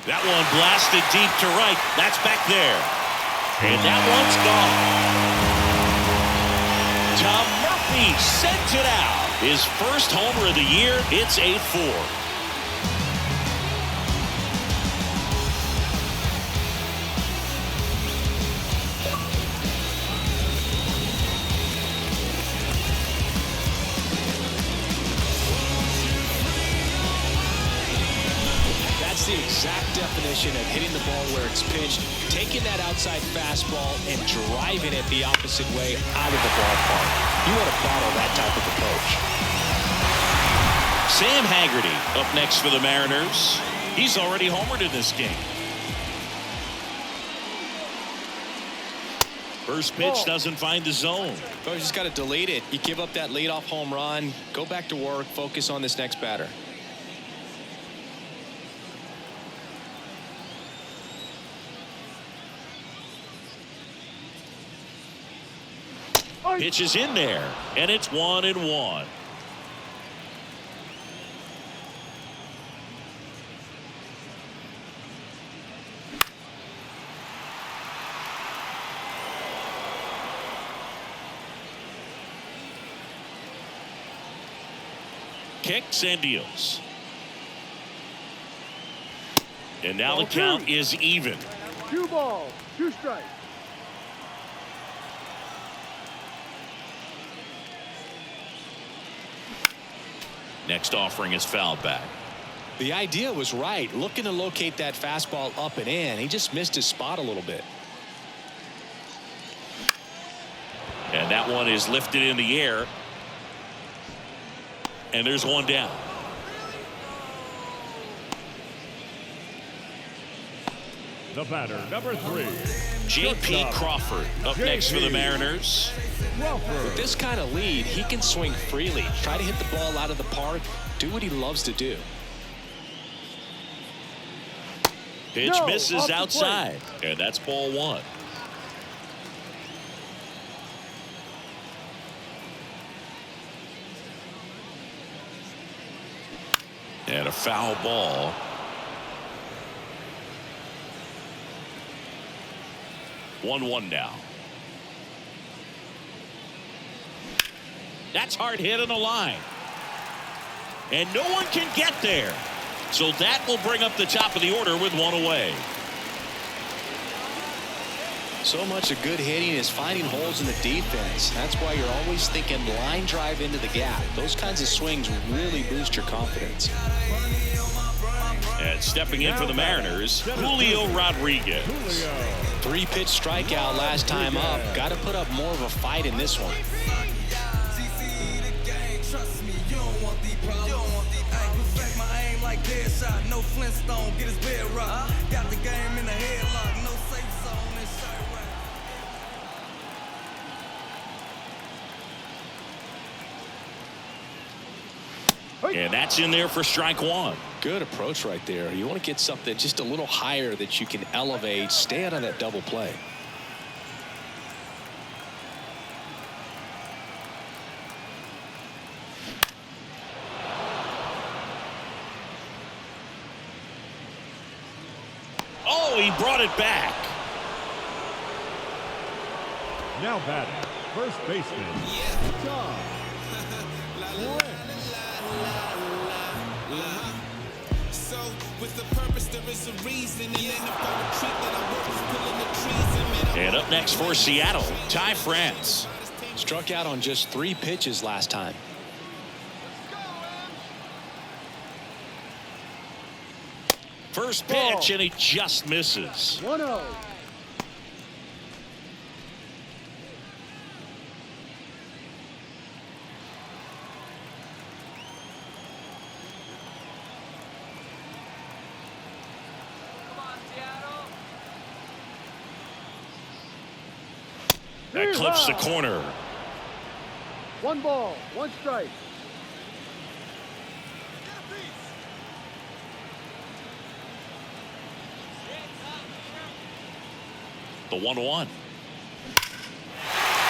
That one blasted deep to right. That's back there. And that one's gone. Tom Murphy sent it out. His first homer of the year. It's 8-4. The exact definition of hitting the ball where it's pitched, taking that outside fastball and driving it the opposite way out of the ballpark. You want to battle that type of approach. Sam Haggerty up next for the Mariners. He's already homered in this game. First pitch doesn't find the zone. Oh, you just got to delete it. You give up that leadoff home run, go back to work, focus on this next batter. Pitch is in there, and it's 1-1. Kicks and deals. And now the count is even. 2 balls, 2 strikes. Next offering is fouled back. The idea was right, looking to locate that fastball up and in. He just missed his spot a little bit. And that one is lifted in the air. And there's one down. The batter, number 3. J.P. Crawford up next for the Mariners. With this kind of lead, he can swing freely. Try to hit the ball out of the park. Do what he loves to do. Pitch No, misses off the outside. And that's ball 1. And a foul ball. 1-1 now. That's hard hit on the line. And no one can get there. So that will bring up the top of the order with one away. So much of good hitting is finding holes in the defense. That's why you're always thinking line drive into the gap. Those kinds of swings really boost your confidence. And stepping in for the Mariners, Julio Rodriguez. 3-pitch strikeout last time up. Got to put up more of a fight in this one. No Flintstone, get his bed rocked. Got the game in the headlock, no safe zone and shirt rack. And that's in there for strike 1. Good approach right there. You want to get something just a little higher that you can elevate. Stay out of that double play. Oh, he brought it back. Now batting, first baseman, Tom. So, with the purpose, there is a reason. And then if I retreat, that I work pulling the trees. And up next for Seattle, Ty France. Struck out on just 3 pitches last time. First pitch, and he just misses. 1-0. That clips the corner. 1 ball, 1 strike. The 1-1.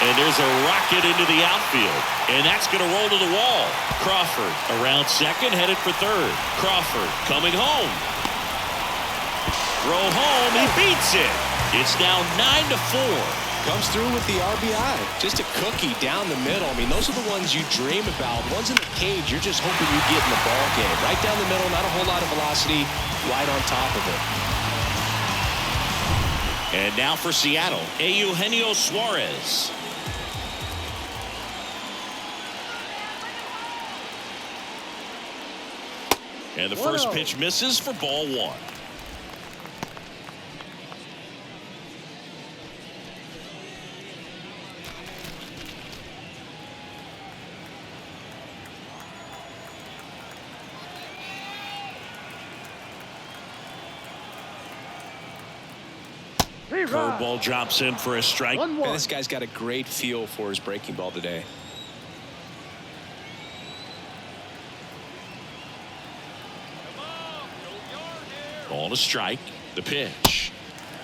And there's a rocket into the outfield. And that's going to roll to the wall. Crawford around second, headed for third. Crawford coming home. Throw home, he beats it. It's now 9-4. Comes through with the RBI. Just a cookie down the middle. I mean, those are the ones you dream about. Ones in the cage, you're just hoping you get in the ball game. Right down the middle, not a whole lot of velocity, right on top of it. And now for Seattle, Eugenio Suarez. And the first pitch misses for ball 1. Curveball drops in for a strike. And this guy's got a great feel for his breaking ball today. Ball to strike. The pitch.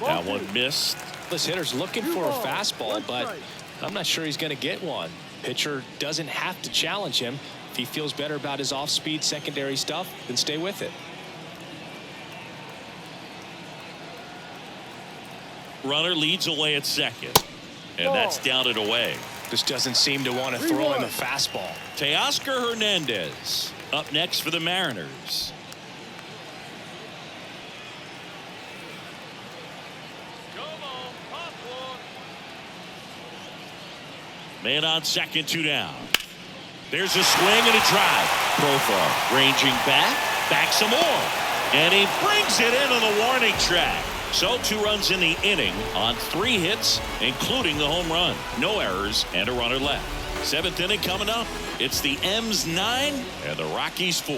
That one missed. This hitter's looking for a fastball, but I'm not sure he's going to get one. Pitcher doesn't have to challenge him. If he feels better about his off-speed secondary stuff, then stay with it. Runner leads away at second. And that's down and away. Just doesn't seem to want to throw him a fastball. Teoscar Hernandez up next for the Mariners. Man on second, 2 down. There's a swing and a drive. Profar ranging back some more. And he brings it in on the warning track. So 2 runs in the inning on 3 hits, including the home run. No errors and a runner left. 7th inning coming up. It's the M's 9 and the Rockies 4.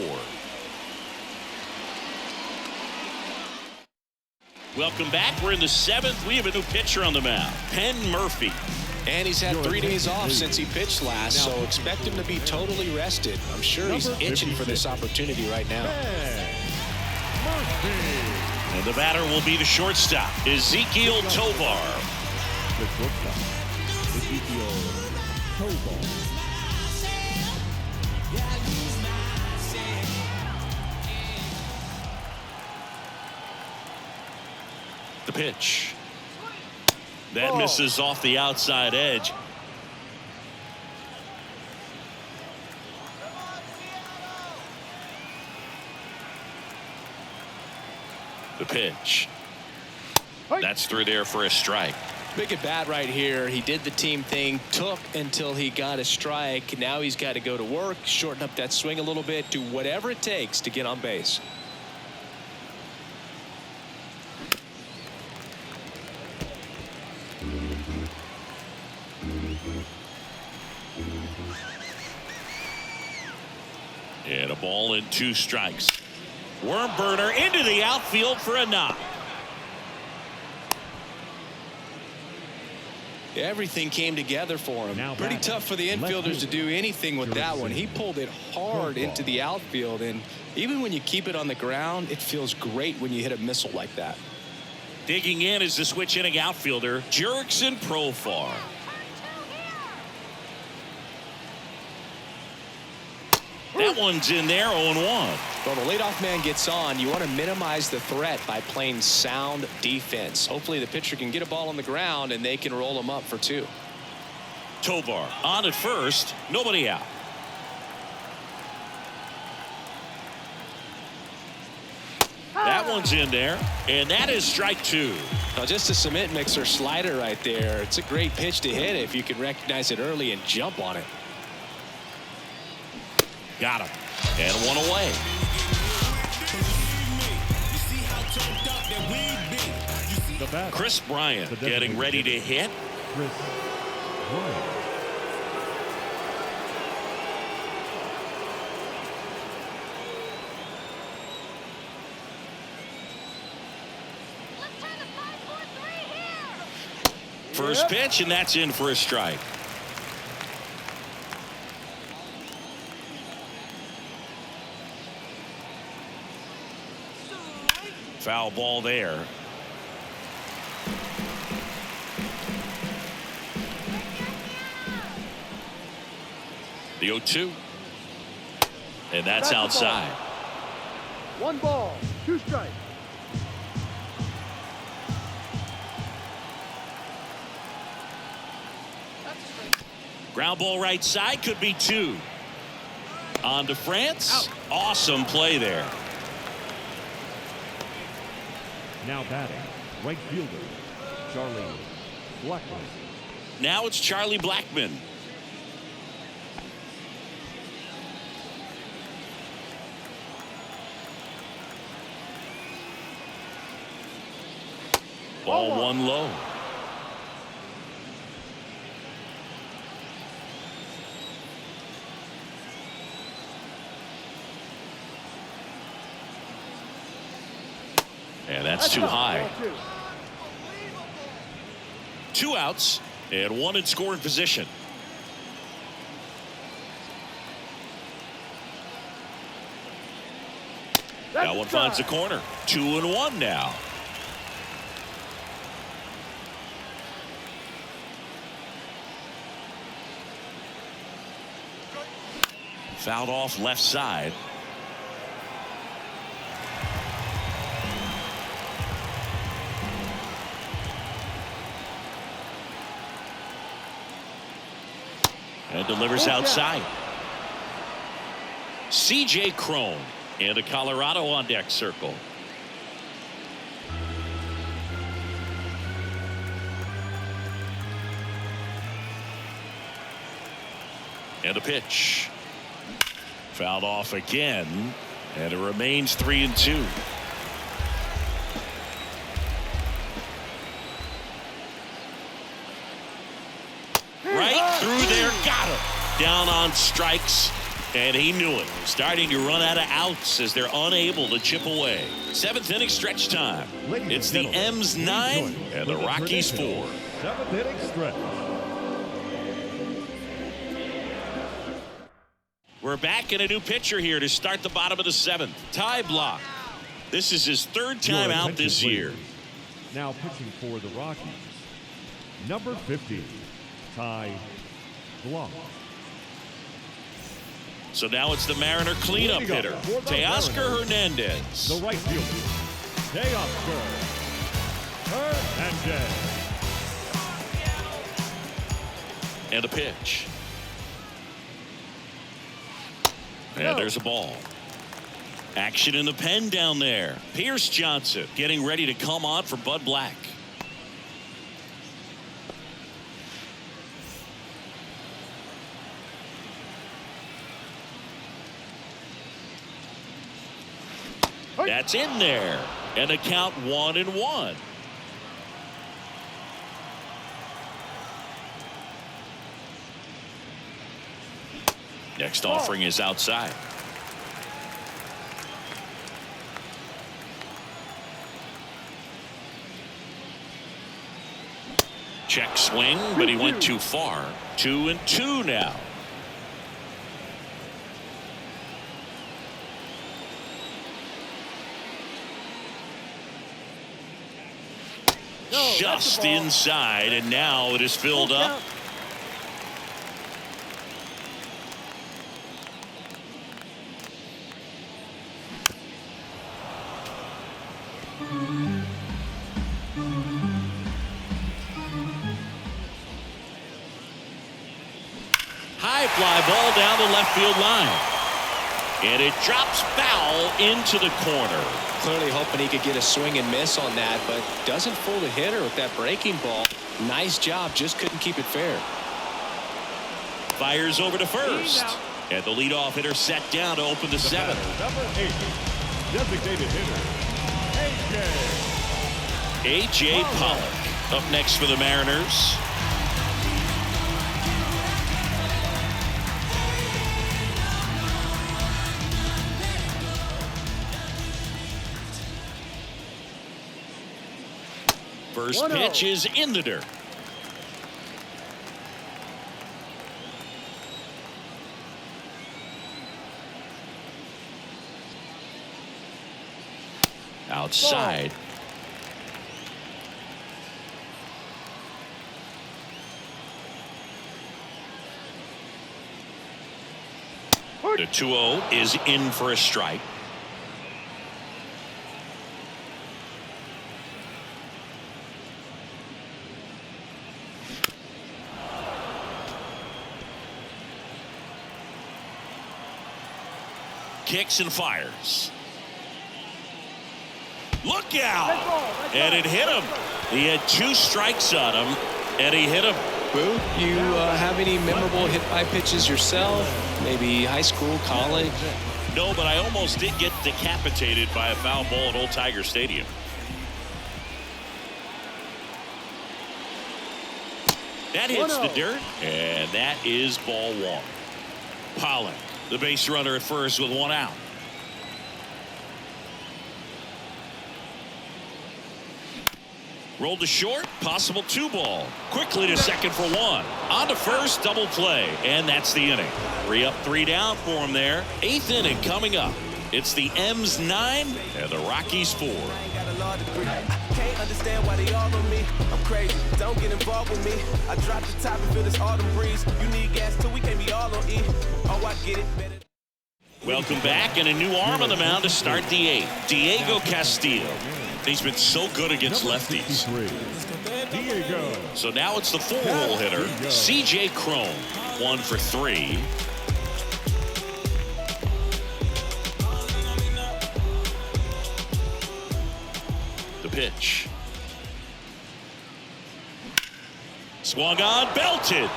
Welcome back. We're in the 7th. We have a new pitcher on the mound, Penn Murphy. And he's had 3 days off since he pitched last, so expect him to be totally rested. I'm sure he's itching for this opportunity right now. And the batter will be the shortstop, Ezekiel Tovar. The shortstop, Ezekiel Tovar. The pitch. That misses off the outside edge. The pitch. That's through there for a strike. Big at bat right here. He did the team thing, took until he got a strike. Now he's got to go to work, shorten up that swing a little bit, do whatever it takes to get on base. And a ball and 2 strikes. Worm burner into the outfield for a knock. Everything came together for him. Pretty tough for the infielders to do anything with that one. He pulled it hard into the outfield, and even when you keep it on the ground, it feels great when you hit a missile like that. Digging in is the switch inning outfielder, Jurickson Profar. That one's in there, 0-1. Well, the leadoff man gets on. You want to minimize the threat by playing sound defense. Hopefully the pitcher can get a ball on the ground and they can roll him up for 2. Tovar on at first, nobody out. That one's in there, and that is strike 2. Now, just a cement mixer slider right there. It's a great pitch to hit if you can recognize it early and jump on it. Got him. And 1 away. The batter, Chris Bryant getting ready to hit. Chris Bryant. First pitch, and that's in for a strike. Foul ball there. The 0-2. And that's outside. 1 ball, 2 strikes. Ground ball right side, could be 2. On to France. Awesome play there. Now batting, right fielder, Charlie Blackmon. Now it's Charlie Blackmon. Ball 1 low. And that's too high. 2 outs and 1 in scoring position. That one finds the corner. 2-1 now. Fouled off left side. And delivers outside. C.J. Cron into Colorado on deck circle. And a pitch. Fouled off again. And it remains 3-2. right through there. Got him. Down on strikes. And he knew it. Starting to run out of outs as they're unable to chip away. 7th inning stretch time. It's the M's 9 and the Rockies 4. 7th inning stretch. We're back in a new pitcher here to start the bottom of the 7th. Ty Blach. This is his 3rd time Your out attention, this year. please. Now pitching for the Rockies, number 50, Ty Blach. So now it's the Mariner cleanup hitter, Teoscar Hernandez. The right fielder, Teoscar Hernandez. And a pitch. And there's a ball. Action in the pen down there. Pierce Johnson getting ready to come on for Bud Black. That's in there. And a count 1-1. Next offering is outside. Check swing, but he went too far. 2-2 now. Just inside, and now it is filled up. High fly ball down the left field line. And it drops foul into the corner. Clearly hoping he could get a swing and miss on that, but doesn't fool the hitter with that breaking ball. Nice job, just couldn't keep it fair. Fires over to first. And the leadoff hitter set down to open the 7th. Number 8, designated hitter, A.J. Pollock up next for the Mariners. First pitch is in the dirt. Outside. The 2-0 is in for a strike. Kicks and fires. Look out! And it hit him. He had 2 strikes on him, and he hit him. Boo, you have any memorable hit by pitches yourself? Maybe high school, college? No, but I almost did get decapitated by a foul ball at Old Tiger Stadium. That hits the dirt, and that is ball 1. Pollock, the base runner at first with 1 out. Rolled to short, possible 2 ball. Quickly to second for 1. On to first, double play, and that's the inning. 3 up, 3 down for him there. 8th inning coming up. It's the M's 9 and the Rockies 4. Can't understand why they all on me. I'm crazy. Don't get involved with me. I drop the top and feel this autumn breeze. You need gas too. We can't be all on E. Oh, I get it. Better. Welcome back, and a new arm on the mound to start the 8th. Diego Castillo. He's been so good against lefties. Diego. So now it's the 4-hole hitter, C.J. Cron. 1 for 3. The pitch. Swung on, belted.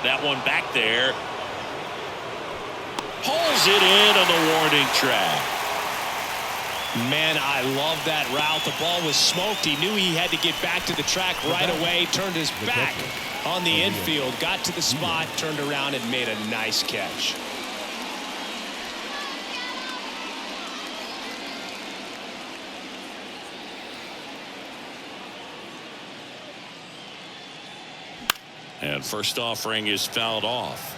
That one back there. Pulls it in on the warning track. Man, I love that route. The ball was smoked. He knew he had to get back to the track right away. Turned his back on the infield. Got to the spot, turned around, and made a nice catch. And first offering is fouled off.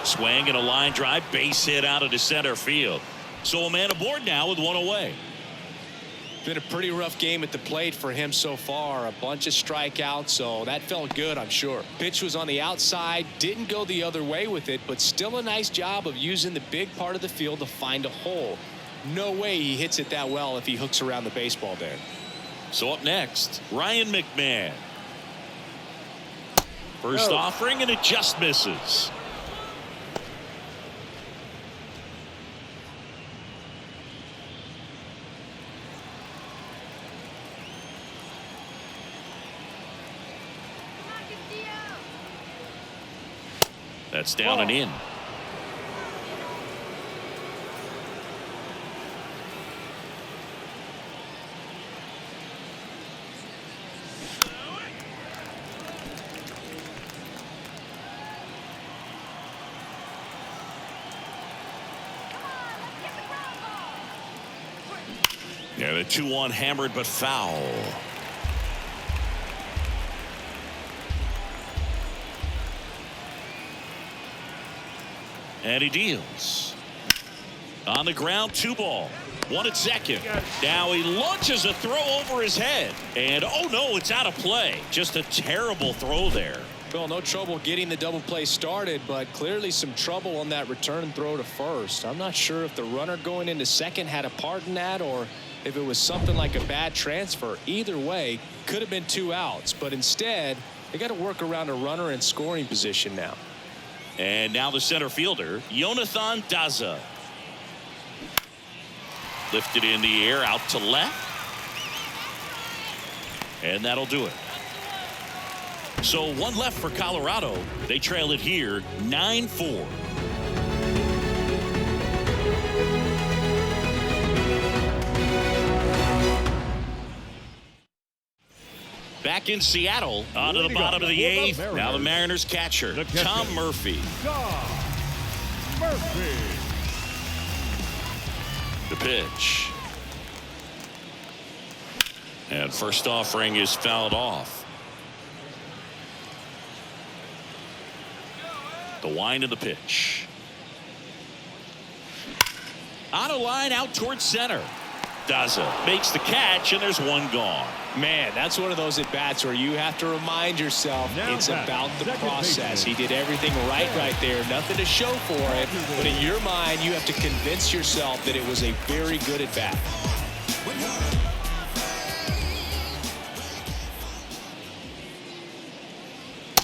Swing and a line drive, base hit out of the center field. So a man aboard now with one away. Been a pretty rough game at the plate for him so far. A bunch of strikeouts, so that felt good, I'm sure. Pitch was on the outside, didn't go the other way with it, but still a nice job of using the big part of the field to find a hole. No way he hits it that well if he hooks around the baseball there. So up next, Ryan McMahon. First offering, and it just misses. That's down and in. Yeah, the 2-1 hammered but foul. And he deals. On the ground, 2 ball. 1 at second. Now he launches a throw over his head. And oh no, it's out of play. Just a terrible throw there. Well, no trouble getting the double play started, but clearly some trouble on that return throw to first. I'm not sure if the runner going into second had a part in that or if it was something like a bad transfer. Either way, could have been 2 outs, but instead they got to work around a runner in scoring position now. And now the center fielder, Jonathan Daza. Lifted in the air out to left. And that'll do it. So 1 left for Colorado. They trail it here 9-4. Back in Seattle, on to the bottom of the 8th. Now the Mariners catcher, Tom Murphy. The pitch. And first offering is fouled off. The wind of the pitch. On a line out towards center. Daza makes the catch, and there's 1 gone. Man, that's one of those at-bats where you have to remind yourself it's about the process. He did everything right there. Nothing to show for it. But in your mind, you have to convince yourself that it was a very good at-bat.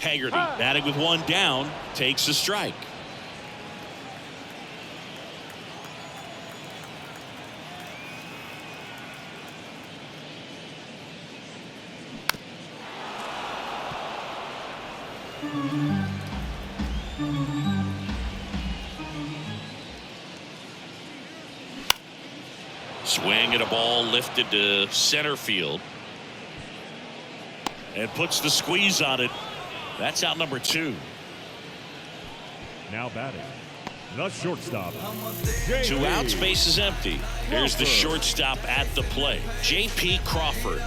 Haggerty batting with 1 down, takes a strike. Swing and a ball lifted to center field. And puts the squeeze on it. That's out number 2. Now batting, the shortstop. 2 outs, base is empty. Here's the shortstop at the plate, J.P. Crawford.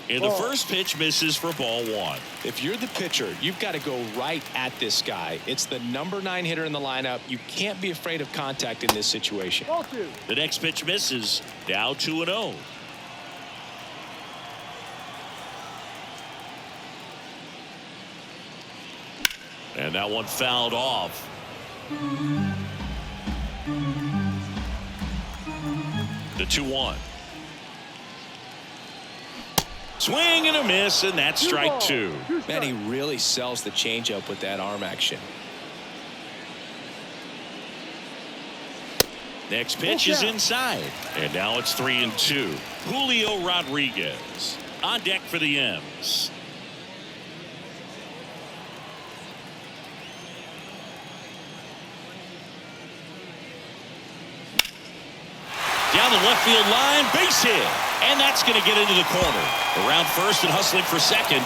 And the first pitch misses for ball 1. If you're the pitcher, you've got to go right at this guy. It's the number 9 hitter in the lineup. You can't be afraid of contact in this situation. The next pitch misses. Now 2-0. And that one fouled off. The 2-1. Swing and a miss, and that's strike two. Man, he really sells the changeup with that arm action. Next pitch is inside, and now it's 3-2. Julio Rodriguez on deck for the M's. Down the left field line, base hit, and that's going to get into the corner. Around first and hustling for second,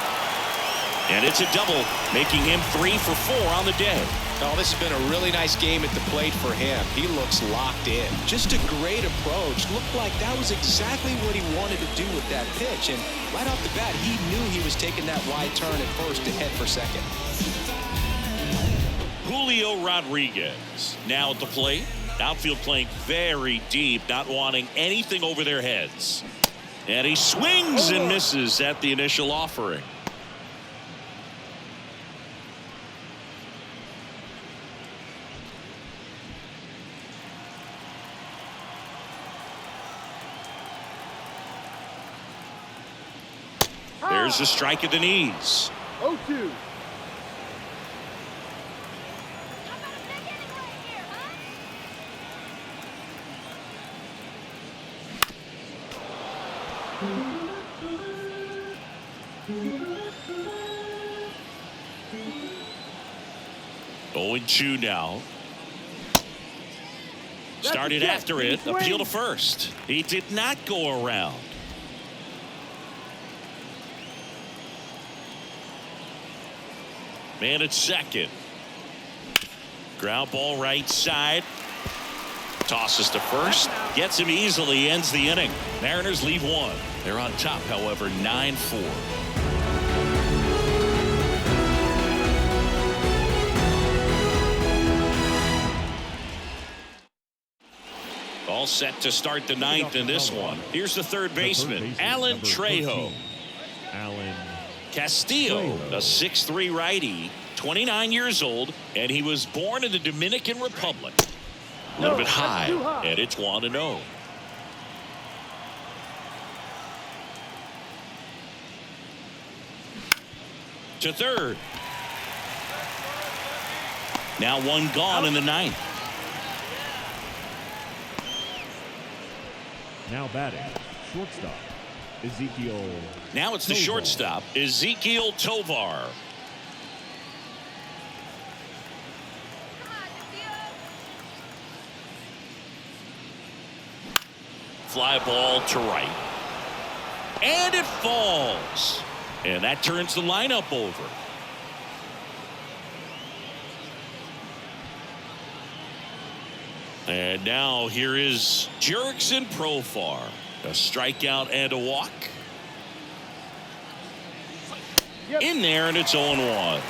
and it's a double, making him 3 for 4 on the day. Oh, this has been a really nice game at the plate for him. He looks locked in. Just a great approach. Looked like that was exactly what he wanted to do with that pitch. And right off the bat, he knew he was taking that wide turn at first to head for second. Julio Rodriguez now at the plate. Outfield playing very deep, not wanting anything over their heads. And he swings and misses at the initial offering. There's a strike at the knees. 0-2. Going 2 now. Started after it. Appeal to first. He did not go around. Man at second. Ground ball right side. Tosses to first. Gets him easily. Ends the inning. Mariners leave 1. They're on top, however, 9-4. All set to start the 9th in this one. Here's the third baseman, Alan Trejo. Alan Castillo, a 6'3" righty, 29 years old, and he was born in the Dominican Republic. A little bit high, and it's 1-0. To third. Now 1 gone in the 9th. now batting, shortstop, Ezekiel. Now it's the shortstop, Ezekiel Tovar. Fly ball to right. And it falls. And that turns the lineup over. And now here is Jurickson Profar. A strikeout and a walk. In there, and it's 0-1.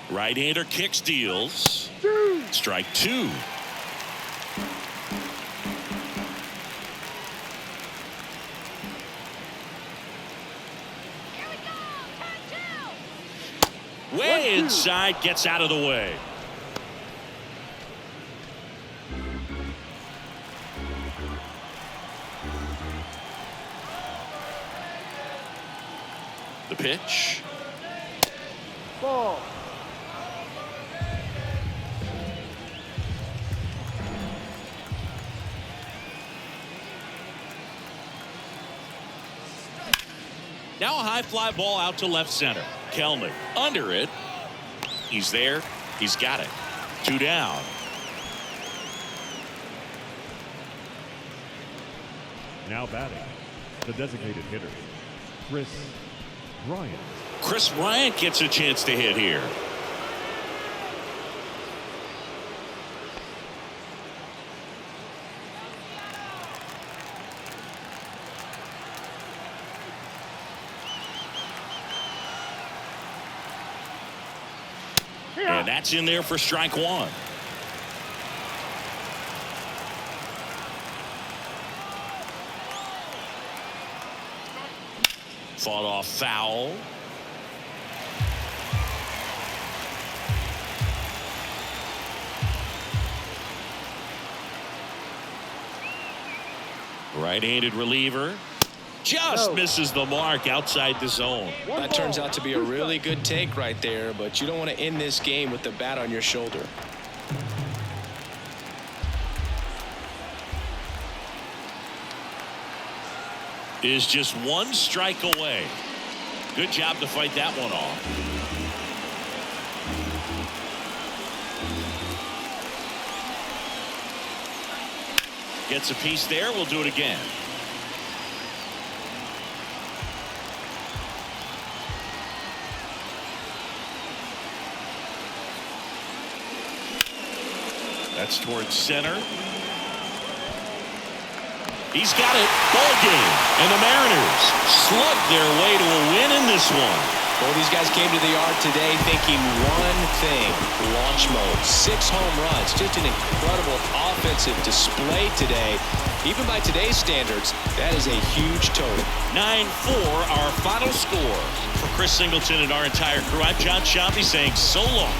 Right-hander kicks, deals. Strike two. Way inside, gets out of the way. The pitch. Ball. Now a high fly ball out to left center. Kelnick under it. He's there. He's got it. 2 down. Now batting, the designated hitter, Chris Bryant. Chris Bryant gets a chance to hit here. And that's in there for strike one. Fought off foul. Right-handed reliever. Just misses the mark outside the zone. That turns out to be a really good take right there, but you don't want to end this game with the bat on your shoulder. Is just one strike away. Good job to fight that one off. Gets a piece there. We'll do it again. That's towards center. He's got it. Ball game. And the Mariners slug their way to a win in this one. Well, these guys came to the yard today thinking one thing: launch mode. 6 home runs. Just an incredible offensive display today. Even by today's standards, that is a huge total. 9-4, our final score. For Chris Singleton and our entire crew, I'm John Sciambi saying so long.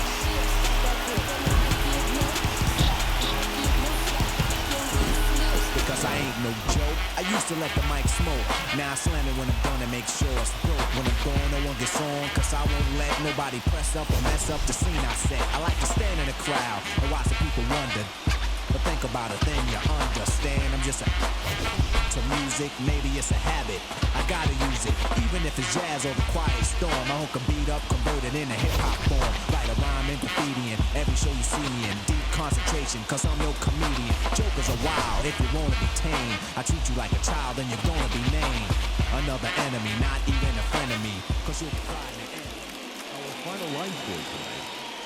Because I ain't no joke. I used to let the mic smoke. Now I slam it when I'm done and make sure it's broke. When I'm gone, no one gets on. Cause I won't let nobody press up or mess up the scene I set. I like to stand in the crowd and watch the people wonder. But think about it, then you understand. I'm just to music, maybe it's a habit. I gotta use it, even if it's jazz or the quiet storm. My hook can beat up, converted into hip-hop form. Write a rhyme in graffiti in every show you see me in. Deep concentration, cause I'm no comedian. Jokers are wild, if you wanna be tame. I treat you like a child, then you're gonna be named another enemy, not even a friend of me. Cause you'll be crying again. Our final line score tonight.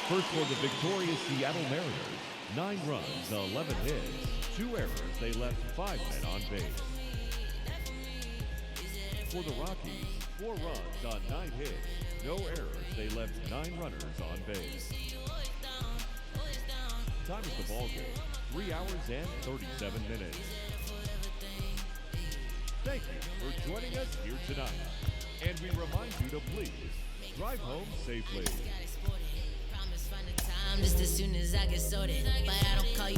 First for the victorious Seattle Mariners. 9 runs, 11 hits, 2 errors. They left 5 men on base. For the Rockies, 4 runs on 9 hits, no errors. They left 9 runners on base. Time of the ball game, 3 hours and 37 minutes. Thank you for joining us here tonight. And we remind you to please drive home safely. Just as soon as I get sorted, but I don't call you